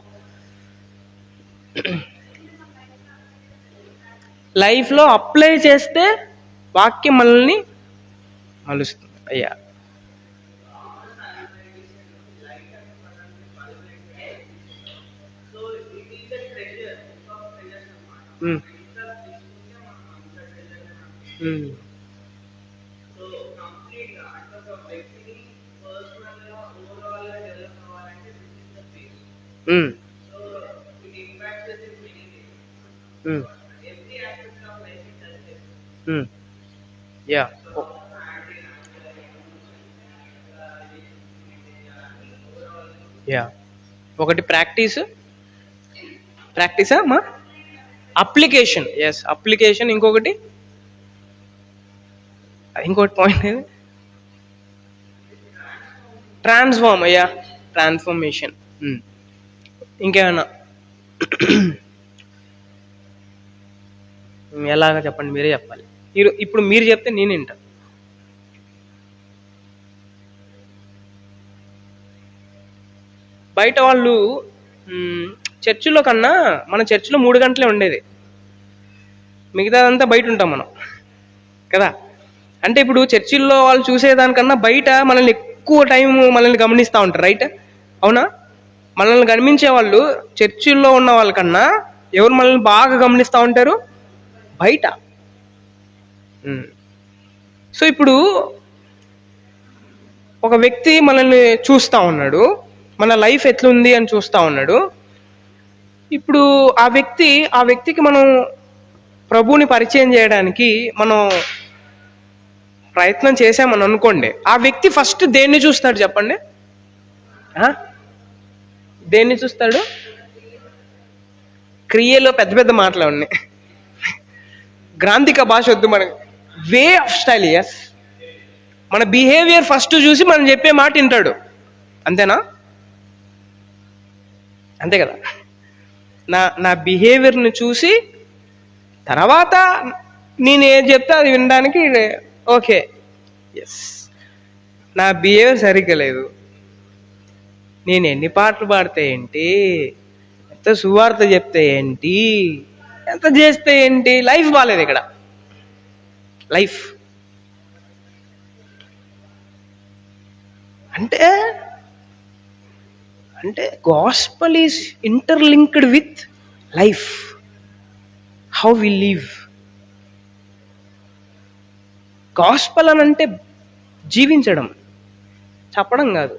లైఫ్లో అప్లై చేస్తే వాక్యం మనల్ని మలుస్తుంది. అయ్యా, యా. యా, ఒకటి ప్రాక్టీసా మా అప్లికేషన్. Yes, application. ఇంకొకటి పాయింట్ ఏది? ట్రాన్స్ఫర్మేషన్. ఇంకేమన్నా ఎలాగా చెప్పండి, మీరే చెప్పాలి. ఇప్పుడు మీరు చెప్తే నేను వింటా. బయట వాళ్ళు చర్చిలో కన్నా మన చర్చిలో 3 గంటలే ఉండేది, మిగతాదంతా బయట ఉంటాం మనం కదా. అంటే ఇప్పుడు చర్చిల్లో వాళ్ళు చూసేదానికన్నా బయట మనల్ని ఎక్కువ టైం మనల్ని గమనిస్తూ ఉంటారు. రైట్? అవునా? మనల్ని గమనించే వాళ్ళు చర్చిల్లో ఉన్న వాళ్ళకన్నా ఎవరు మనల్ని బాగా గమనిస్తూ ఉంటారు? బయట. సో ఇప్పుడు ఒక వ్యక్తి మనల్ని చూస్తూ ఉన్నాడు, మన లైఫ్ ఎట్లుంది అని చూస్తూ ఉన్నాడు. ఇప్పుడు ఆ వ్యక్తికి మనం ప్రభువుని పరిచయం చేయడానికి మనం ప్రయత్నం చేసామని అనుకోండి. ఆ వ్యక్తి ఫస్ట్ దేన్ని చూస్తాడు చెప్పండి? దేన్ని చూస్తాడు? క్రియలో పెద్ద పెద్ద మాటలు ఉన్నాయి, గ్రాంధిక భాష వద్దు మనకి. Way of style. ఎస్, మన బిహేవియర్ ఫస్ట్ చూసి మనం చెప్పే మాట వింటాడు. అంతేనా? అంతే కదా. నా బిహేవియర్ని చూసి తర్వాత నేను ఏది చెప్తే అది వినడానికి ఓకే. ఎస్, నా బిహేవియర్ సరిగ్గా లేదు, నేను ఎన్ని పాటలు పాడితే ఏంటి, ఎంత సువార్త చెప్తే ఏంటి, ఎంత చేస్తే ఏంటి, లైఫ్ బాగాలేదు ఇక్కడ. లైఫ్ అంటే gospel is interlinked with life, how we live. Gospel అని అంటే జీవించడం, చెప్పడం కాదు.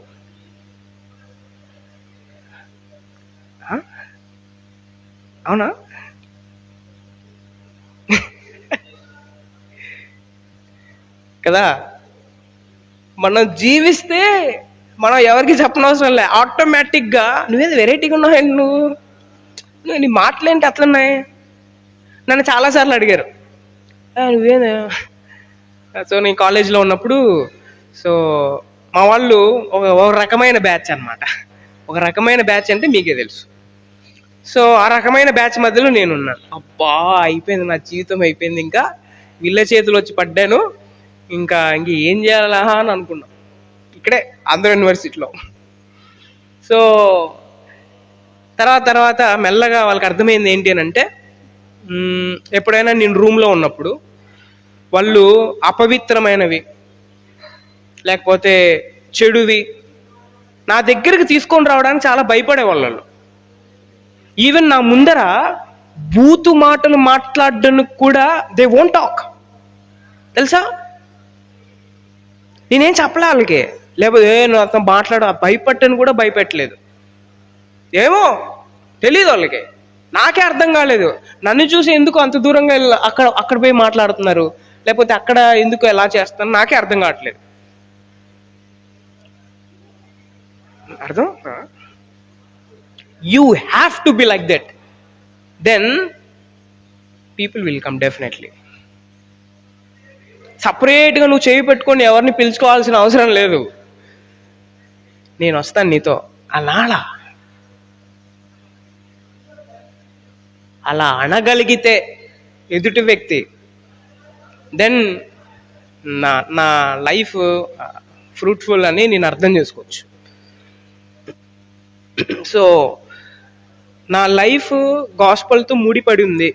అవునా? కదా. మనం జీవిస్తే మనం ఎవరికి చెప్పనవసరం లే, ఆటోమేటిక్గా నువ్వేది వెరైటీగా ఉన్నావు, నువ్వు నీ మాటలేంటి అట్లున్నాయి. నన్ను చాలాసార్లు అడిగారు, నువ్వేనా. సో నేను కాలేజీలో ఉన్నప్పుడు, సో మా వాళ్ళు ఒక రకమైన బ్యాచ్ అనమాట. ఒక రకమైన బ్యాచ్ అంటే మీకే తెలుసు. సో ఆ రకమైన బ్యాచ్ మధ్యలో నేనున్నాను. అబ్బా, అయిపోయింది నా జీవితం, అయిపోయింది, ఇంకా వీళ్ళ చేతులు వచ్చి పడ్డాను, ఇంకా ఏం చేయాలా అని అనుకున్నాం ఇక్కడే ఆంధ్ర యూనివర్సిటీలో. సో తర్వాత మెల్లగా వాళ్ళకి అర్థమైంది ఏంటి అని అంటే, ఎప్పుడైనా నేను రూమ్లో ఉన్నప్పుడు వాళ్ళు అపవిత్రమైనవి లేకపోతే చెడువి నా దగ్గరికి తీసుకొని రావడానికి చాలా భయపడేవాళ్ళు. ఈవెన్ నా ముందర బూతు మాటలు మాట్లాడడానికి కూడా దే వోంట్ టాక్. తెలుసా? నేనేం చెప్పలే వాళ్ళకి, లేకపోతే నువ్వు అతను భయపట్టని కూడా భయపెట్టలేదు. ఏమో తెలియదు వాళ్ళకి, నాకే అర్థం కాలేదు. నన్ను చూసి ఎందుకు అంత దూరంగా అక్కడ పోయి మాట్లాడుతున్నారు, లేకపోతే అక్కడ ఎందుకు ఎలా చేస్తున్నారు, నాకే అర్థం కావట్లేదు. అర్థం? You have to be like that, then people will come definitely. సపరేట్గా నువ్వు చేయి పెట్టుకొని ఎవరిని పిలుచుకోవాల్సిన అవసరం లేదు. నేను వస్తాను నీతో అలా అనగలిగితే ఎదుటి వ్యక్తి, దెన్ నా లైఫ్ ఫ్రూట్ఫుల్ అని నేను అర్థం చేసుకోవచ్చు. సో నా లైఫ్ గాస్పల్తో ముడిపడి ఉంది,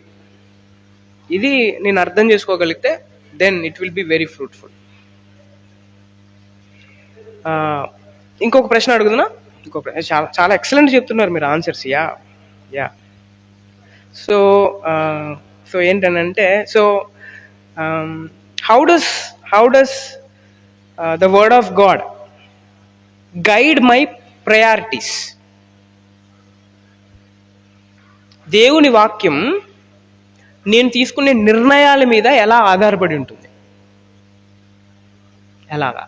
ఇది నేను అర్థం చేసుకోగలిగితే then it will be very fruitful. ఇంకొక ప్రశ్న అడుగుతున్నా. చాలా ఎక్సలెంట్ చెప్తున్నారు మీరు ఆన్సర్స్. యా సో ఏంటనంటే, so how does the word of God guide my priorities? దేవుని వాక్యం నేను తీసుకునే నిర్ణయాల మీద ఎలా ఆధారపడి ఉంటుంది? ఎలాగా?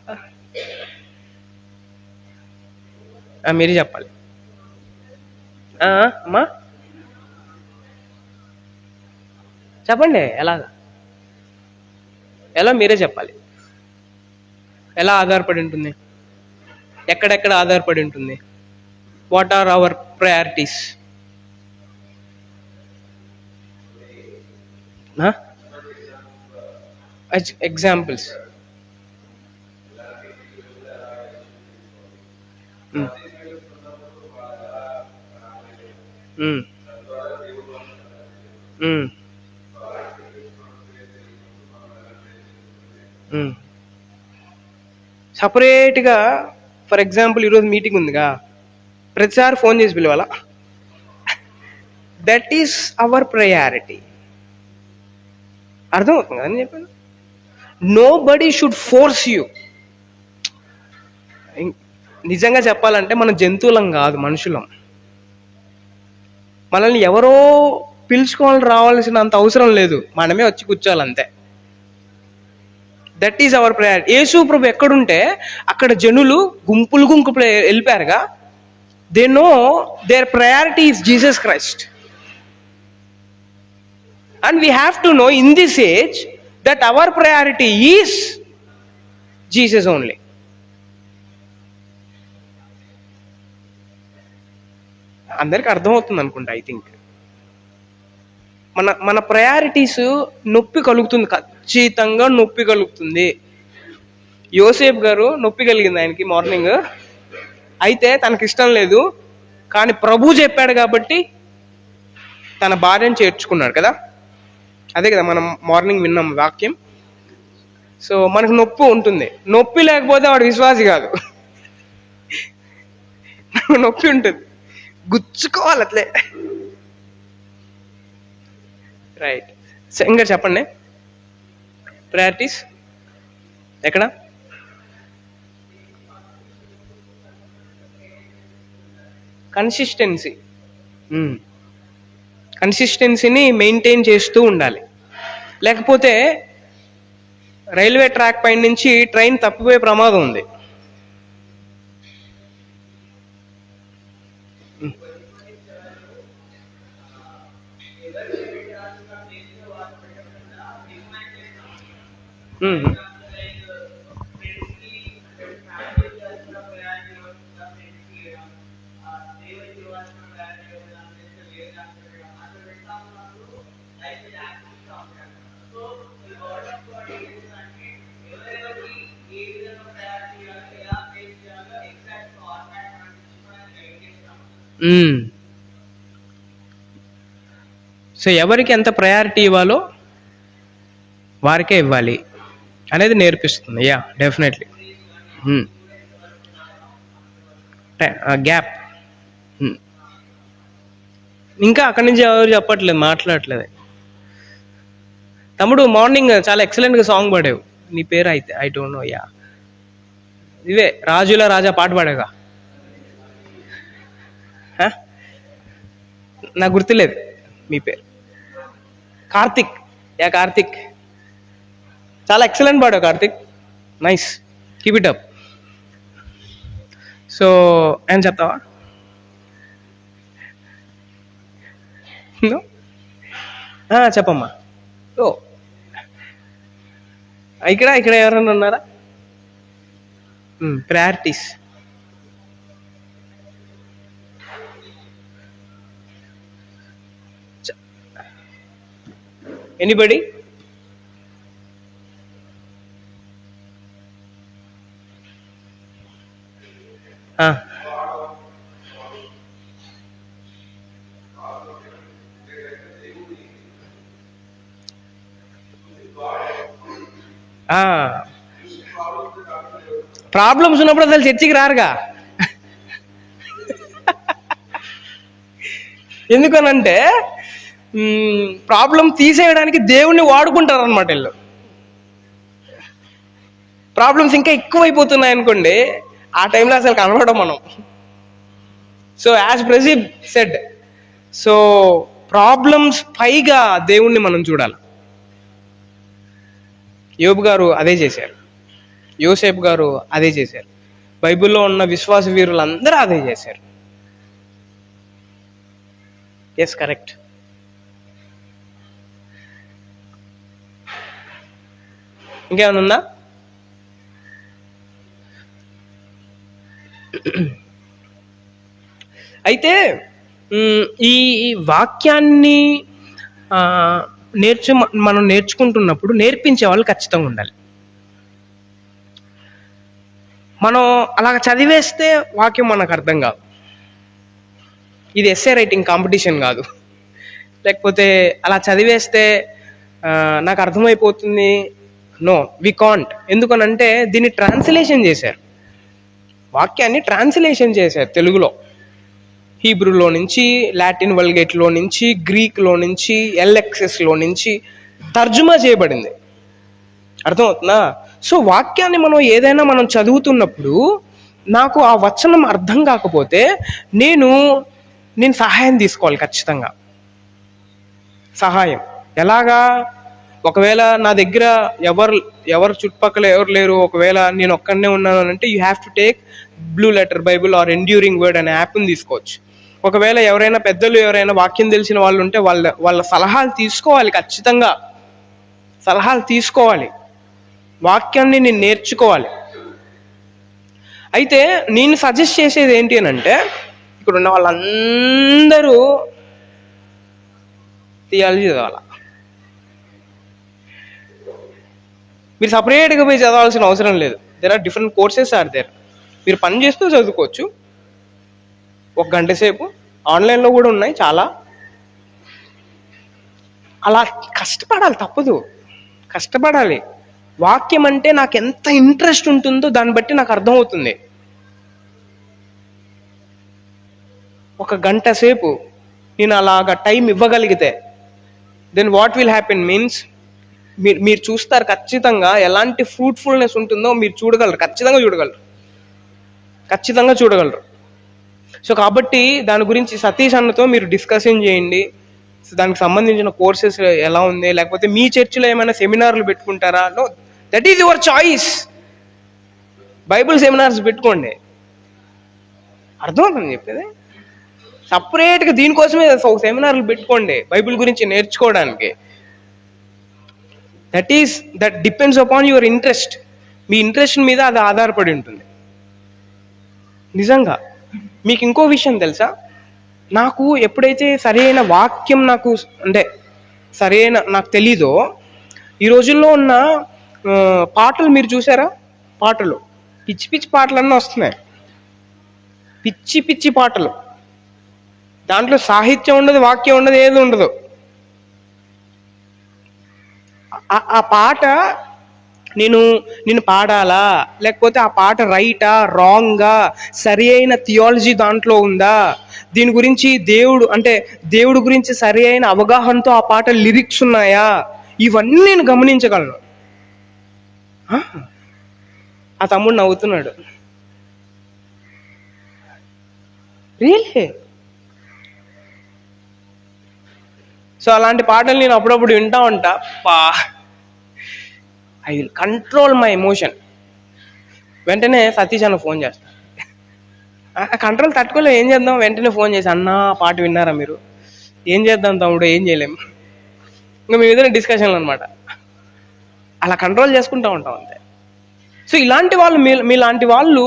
మీరే చెప్పాలి. అమ్మా చెప్పండి, ఎలా మీరే చెప్పాలి. ఎలా ఆధారపడి ఉంటుంది? ఎక్కడెక్కడ ఆధారపడి ఉంటుంది? What are our priorities? Examples. సపరేట్గా ఫర్ ఎగ్జాంపుల్ ఈరోజు మీటింగ్ ఉందిగా, ప్రతిసారి ఫోన్ చేసి పిలవాలా? That is our priority. అర్థమవుతుంది కదా నేను చెప్పాను? Nobody should force you. నిజంగా చెప్పాలంటే మనం జంతువులం కాదు, మనుషులం. మనల్ని ఎవరో పిలుచుకోవాలి రావాల్సినంత అవసరం లేదు, మనమే వచ్చి కూర్చోవాలంతే. That is our priority. Yesu ప్రభు ఎక్కడుంటే అక్కడ జనులు గుంపులు వెళ్ళిపోయారుగా. They know their priority is Jesus Christ. And we have to know in this age that our priority is Jesus only. అందరికి అర్థమవుతుంది అనుకుంటా. ఐ థింక్ మన ప్రయారిటీస్ నొప్పి కలుగుతుంది, ఖచ్చితంగా నొప్పి కలుగుతుంది. యోసేపు గారు నొప్పి కలిగింది ఆయనకి మార్నింగ్, అయితే తనకి ఇష్టం లేదు, కానీ ప్రభు చెప్పాడు కాబట్టి తన భార్యను చేర్చుకున్నాడు కదా. అదే కదా మనం మార్నింగ్ విన్నాం వాక్యం. సో మనకు నొప్పి ఉంటుంది, నొప్పి లేకపోతే వాడు విశ్వాసి కాదు. నొప్పి ఉంటుంది, గుచ్చుకోవాలి అట్లే. రైట్. ఇంకా చెప్పండి ప్రయారిటీస్ ఎక్కడ? కన్సిస్టెన్సీని మెయింటైన్ చేస్తూ ఉండాలి. లేకపోతే రైల్వే ట్రాక్ పైన నుంచి ట్రైన్ తప్పిపోయే ప్రమాదం ఉంది. సో ఎవరికి ఎంత ప్రయారిటీ ఇవ్వాలో వారికే ఇవ్వాలి అనేది నేర్పిస్తుంది. Yeah definitely. గ్యాప్ ఇంకా అక్కడి నుంచి ఎవరు చెప్పట్లేదు, మాట్లాడట్లేదు. తమ్ముడు మార్నింగ్ చాలా ఎక్సలెంట్గా సాంగ్ పాడావు. నీ పేరు అయితే ఐ డోంట్ నో. యా, ఇవే రాజుల రాజా పాట పాడాగా. నాకు గుర్తులేదు మీ పేరు. కార్తిక్. యా కార్తిక్, చాలా ఎక్సలెంట్ పాడావు Karthik. Nice, keep it up. So ఏం చెప్తావా? చెప్పమ్మా. ఓ, ఇక్కడ ఎవరైనా ఉన్నారా? ప్రయారిటీస్. ఎనీబడి? ప్రాబ్లమ్స్ ఉన్నప్పుడు అసలు చర్చికి రారుగా. ఎందుకనంటే ప్రాబ్లం తీసేయడానికి దేవుణ్ణి వాడుకుంటారు అనమాట వీళ్ళు. ప్రాబ్లమ్స్ ఇంకా ఎక్కువైపోతున్నాయి అనుకోండి, ఆ టైంలో అసలు కనబడం మనం. So as president said, so problems పైగా దేవుణ్ణి మనం చూడాలి. యోబు గారు అదే చేశారు, యోసేపు గారు అదే చేశారు, బైబిల్లో ఉన్న విశ్వాస వీరులందరూ అదే చేశారు. Yes, correct. ఇంకేమైనా ఉందా? అయితే ఈ వాక్యాన్ని మనం నేర్చుకుంటున్నప్పుడు నేర్పించే వాళ్ళు ఖచ్చితంగా ఉండాలి. మనం అలాగ చదివేస్తే వాక్యం మనకు అర్థం కాదు. ఇది ఎస్సే రైటింగ్ కాంపిటీషన్ కాదు. లేకపోతే అలా చదివేస్తే నాకు అర్థమైపోతుంది, నో, వి కాంట్. ఎందుకనంటే దీన్ని ట్రాన్స్లేషన్ చేశారు, వాక్యాన్ని ట్రాన్స్లేషన్ చేశారు తెలుగులో. హీబ్రూలో నుంచి, లాటిన్ వల్గేట్లో నుంచి, గ్రీక్లో నుంచి, ఎల్ఎక్సెస్లో నుంచి తర్జుమా చేయబడింది. అర్థమవుతుందా? సో వాక్యాన్ని మనం చదువుతున్నప్పుడు నాకు ఆ వచనం అర్థం కాకపోతే నేను సహాయం తీసుకోవాలి ఖచ్చితంగా. సహాయం ఎలాగా? ఒకవేళ నా దగ్గర ఎవరు చుట్టుపక్కల ఎవరు లేరు, ఒకవేళ నేను ఒక్కడనే ఉన్నాను అంటే you have to take Blue Letter Bible or Enduring Word అనే యాప్ని తీసుకోవచ్చు. ఒకవేళ ఎవరైనా పెద్దలు, ఎవరైనా వాక్యం తెలిసిన వాళ్ళు ఉంటే వాళ్ళ సలహాలు తీసుకోవాలి, ఖచ్చితంగా సలహాలు తీసుకోవాలి. వాక్యాన్ని నేను నేర్చుకోవాలి. అయితే నేను సజెస్ట్ చేసేది ఏంటి అని అంటే, ఇక్కడ ఉన్న వాళ్ళందరూ థియాలజీ చదవాలి. మీరు సపరేట్గా పోయి చదవాల్సిన అవసరం లేదు. There are different courses are there. మీరు పని చేస్తూ చదువుకోవచ్చు 1 గంట సేపు. ఆన్లైన్లో కూడా ఉన్నాయి చాలా. అలా కష్టపడాలి, తప్పదు, కష్టపడాలి. వాక్యం అంటే నాకు ఎంత ఇంట్రెస్ట్ ఉంటుందో దాన్ని బట్టి నాకు అర్థమవుతుంది. 1 గంట సేపు నేను అలాగా టైం ఇవ్వగలిగితే then what will happen means మీరు చూస్తారు ఖచ్చితంగా ఎలాంటి ఫ్రూట్ఫుల్నెస్ ఉంటుందో మీరు చూడగలరు, ఖచ్చితంగా చూడగలరు. సో కాబట్టి దాని గురించి సతీష్ అన్నతో మీరు డిస్కషన్ చేయండి. దానికి సంబంధించిన కోర్సెస్ ఎలా ఉంది, లేకపోతే మీ చర్చిలో ఏమైనా సెమినార్లు పెట్టుకుంటారా? No, that is your choice. Bible seminars పెట్టుకోండి. అర్థమవుతుంది చెప్పేది. సపరేట్గా దీనికోసమే సెమినార్లు పెట్టుకోండి బైబిల్ గురించి నేర్చుకోవడానికి. That depends upon your interest. Me interest మీద అది ఆధారపడి ఉంటుంది. నిజంగా మీకు ఇంకో విషయం తెలుసా? నాకు ఎప్పుడైతే సరైన వాక్యం నాకు తెలీదో, ఈ రోజుల్లో ఉన్న పాటలు మీరు చూసారా? పాటలు పిచ్చి పిచ్చి పాటలన్నీ వస్తున్నాయి, పిచ్చి పిచ్చి పాటలు. దాంట్లో సాహిత్యం ఉండదు, వాక్యం ఉండదు, ఏది ఉండదు. ఆ పాట నేను పాడాలా, లేకపోతే ఆ పాట రైటా రాంగా, సరి అయిన థియాలజీ దాంట్లో ఉందా, దీని గురించి దేవుడు గురించి సరి అయిన అవగాహనతో ఆ పాట లిరిక్స్ ఉన్నాయా, ఇవన్నీ నేను గమనించగలను. ఆ తమ్ముడు నవ్వుతున్నాడు. రియలే. సో అలాంటి పాటలు నేను అప్పుడప్పుడు వింటా ఉంటా. I will control my emotion. వెంటనే సతీష్ అన్న ఫోన్ చేస్తా. ఆ కంట్రోల్ తట్టుకోలే, ఏం చేద్దాం, వెంటనే ఫోన్ చేసి, అన్న పాట విన్నారా మీరు, ఏం చేద్దాం తమ్ముడు, ఏం చేయలేము. ఇంకా మీ మీద డిస్కషన్లు అనమాట. అలా కంట్రోల్ చేసుకుంటూ ఉంటాం అంతే. సో ఇలాంటి వాళ్ళు, మీలాంటి వాళ్ళు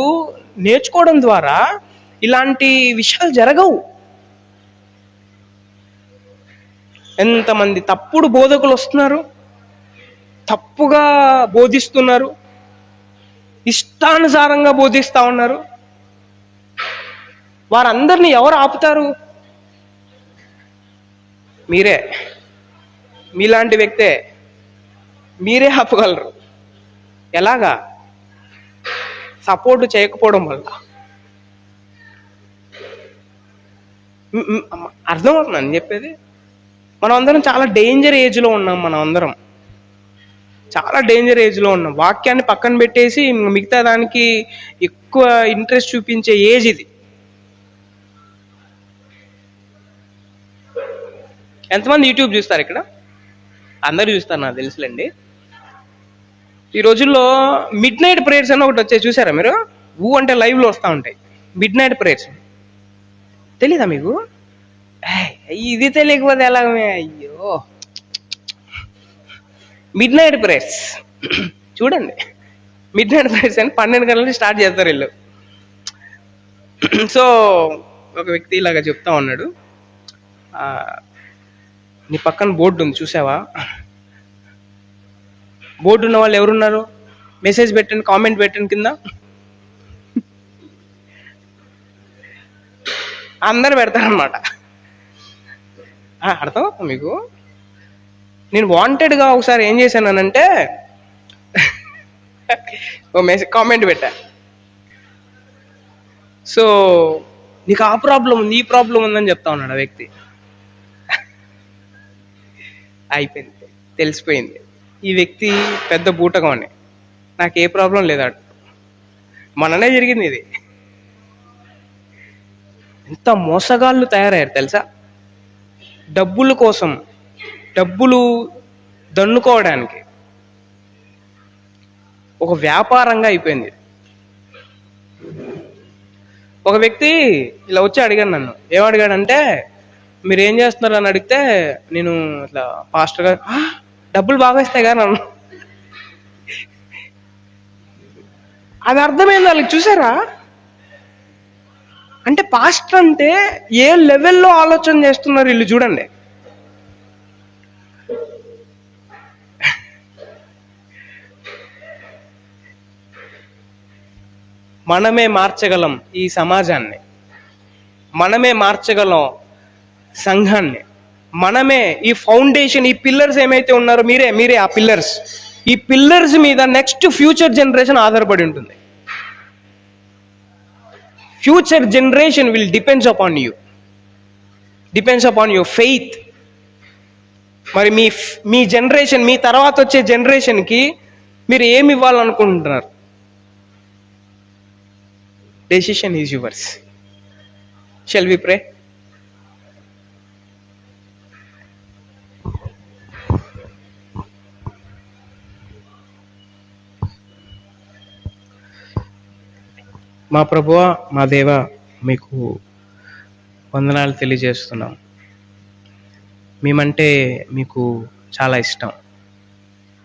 నేర్చుకోవడం ద్వారా ఇలాంటి విషయాలు జరగవు. ఎంతమంది తప్పుడు బోధకులు వస్తున్నారు, తప్పుగా బోధిస్తున్నారు, ఇష్టానుసారంగా బోధిస్తూ ఉన్నారు. వారందరినీ ఎవరు ఆపుతారు? మీరే. మీలాంటి వ్యక్తే. మీరే ఆపగలరు. ఎలాగా? సపోర్ట్ చేయకపోవడం వల్ల. అర్థమవుతుంది అని చెప్పేది. మనం అందరం చాలా డేంజర్ ఏజ్లో ఉన్నాం. మనం అందరం చాలా డేంజర్ ఏజ్లో ఉన్నాం. వాక్యాన్ని పక్కన పెట్టేసి మిగతా దానికి ఎక్కువ ఇంట్రెస్ట్ చూపించే ఏజ్ ఇది. ఎంతమంది యూట్యూబ్ చూస్తారు ఇక్కడ? అందరూ చూస్తారు, నాకు తెలుసులేండి. ఈ రోజుల్లో మిడ్ నైట్ ప్రేయర్స్ అని ఒకటి వచ్చాయి, చూసారా మీరు? అంటే లైవ్లో వస్తూ ఉంటాయి మిడ్ నైట్ ప్రేయర్స్. తెలీదా మీకు? ఇది తెలియకపోతే ఎలా? అయ్యో, మిడ్ నైట్ ప్రేయర్స్ చూడండి. మిడ్ నైట్ ప్రేయర్స్ అని 12 గంటల నుంచి స్టార్ట్ చేస్తారు వీళ్ళు. సో ఒక వ్యక్తి ఇలాగా చెప్తా ఉన్నాడు, నీ పక్కన బోర్డు ఉంది చూసావా, బోర్డు ఉన్న వాళ్ళు ఎవరున్నారు, మెసేజ్ పెట్టండి, కామెంట్ పెట్టండి కింద. అందరు పెడతారనమాట. అర్థం మీకు? నేను వాంటెడ్గా ఒకసారి ఏం చేశానంటే ఓ మెసేజ్ కామెంట్ పెట్టా. సో నీకు ఆ ప్రాబ్లం ఉంది, ఈ ప్రాబ్లం ఉందని చెప్తా ఉన్నాడు ఆ వ్యక్తి. అయిపోయింది, తెలిసిపోయింది ఈ వ్యక్తి పెద్ద బూటకం అని. నాకు ఏ ప్రాబ్లం లేదా, మననే జరిగింది ఇది. ఎంత మోసగాళ్ళు తయారయ్యారు తెలుసా? డబ్బుల కోసం, డబ్బులు దన్నుకోవడానికి ఒక వ్యాపారంగా అయిపోయింది. ఒక వ్యక్తి ఇలా వచ్చి అడిగాడు నన్ను. ఏమడిగాడంటే, మీరు ఏం చేస్తున్నారు అని అడిగితే, నేను ఇట్లా పాస్టర్ గారు, డబ్బులు బాగా ఇస్తాయి కదా నన్ను. అది అర్థమైంది వాళ్ళకి. చూసారా? అంటే పాస్టర్ అంటే ఏ లెవెల్లో ఆలోచన చేస్తున్నారు వీళ్ళు, చూడండి. మనమే మార్చగలం ఈ సమాజాన్ని, మనమే మార్చగలం సంఘాన్ని, మనమే ఈ ఫౌండేషన్, ఈ పిల్లర్స్ ఏమైతే ఉన్నారో మీరే ఆ పిల్లర్స్. ఈ పిల్లర్స్ మీద నెక్స్ట్ ఫ్యూచర్ జనరేషన్ ఆధారపడి ఉంటుంది. Future generation will depends upon you, depends upon your faith. మరి మీ జనరేషన్, మీ తర్వాత వచ్చే జనరేషన్కి మీరు ఏమి ఇవ్వాలనుకుంటున్నారు? Decision is yours. Shall we pray? మా ప్రభువా, మా దేవా, మీకు వందనాలు తెలియజేస్తున్నాం. మేమంటే మీకు చాలా ఇష్టం,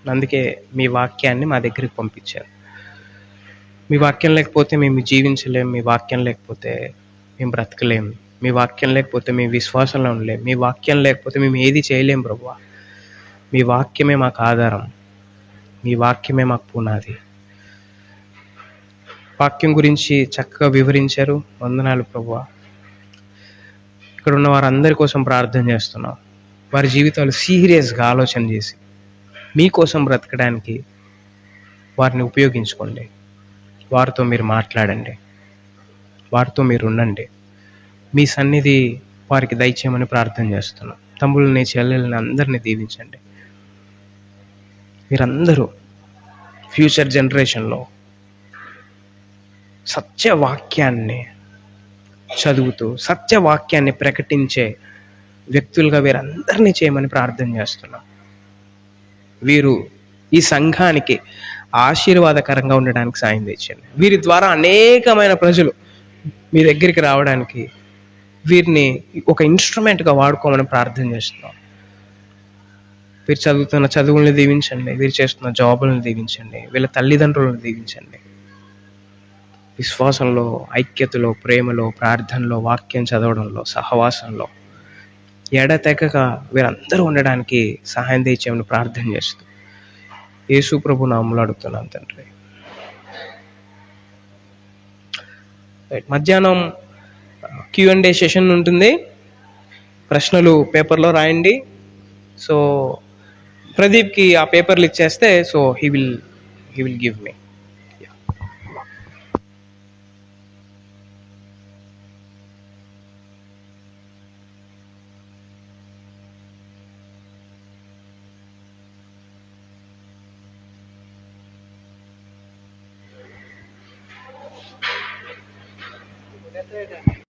అందుకే మీ వాక్యాన్ని మా దగ్గరికి పంపించారు. మీ వాక్యం లేకపోతే మేము జీవించలేం, మీ వాక్యం లేకపోతే మేము బ్రతకలేం, మీ వాక్యం లేకపోతే మేము విశ్వాసంలో ఉండలేం, మీ వాక్యం లేకపోతే మేము ఏది చేయలేం ప్రభువా. మీ వాక్యమే మాకు ఆధారం, మీ వాక్యమే మాకు పునాది. వాక్యం గురించి చక్కగా వివరించారు, వందనాలు ప్రభువా. ఇక్కడ ఉన్న వారందరి కోసం ప్రార్థన చేస్తున్నాం. వారి జీవితాలు సీరియస్గా ఆలోచన చేసి మీకోసం బ్రతకడానికి వారిని ఉపయోగించుకోండి. వారితో మీరు మాట్లాడండి. వారితో మీరు ఉండండి. మీ సన్నిధి వారికి దయచేయమని ప్రార్థన చేస్తున్నాం. తమ్ముళ్ళని, చెల్లెల్ని అందరినీ దీవించండి. మీరందరూ ఫ్యూచర్ జనరేషన్లో సత్యవాక్యాన్ని చదువుతూ సత్యవాక్యాన్ని ప్రకటించే వ్యక్తులుగా వీరందరినీ చేయమని ప్రార్థన చేస్తున్నాం. వీరు ఈ సంఘానికి ఆశీర్వాదకరంగా ఉండడానికి సాయం తెచ్చండి. వీరి ద్వారా అనేకమైన ప్రజలు మీ దగ్గరికి రావడానికి వీరిని ఒక ఇన్స్ట్రుమెంట్గా వాడుకోమని ప్రార్థన చేస్తున్నాం. వీరు చదువుతున్న చదువుల్ని దీవించండి. వీరు చేస్తున్న జాబులను దీవించండి. వీళ్ళ తల్లిదండ్రులను దీవించండి. విశ్వాసంలో, ఐక్యతలో, ప్రేమలో, ప్రార్థనలో, వాక్యం చదవడంలో, సహవాసంలో ఎడతెగక వీరందరూ ఉండడానికి సహాయం తెచ్చేమని ప్రార్థన చేస్తూ యేసు ప్రభు నామములో అడుగుతున్నాను తండ్రి. మధ్యాహ్నం Q&A సెషన్ ఉంటుంది. ప్రశ్నలు పేపర్లో రాయండి. సో ప్రదీప్కి ఆ పేపర్లు ఇచ్చేస్తే so he will give me.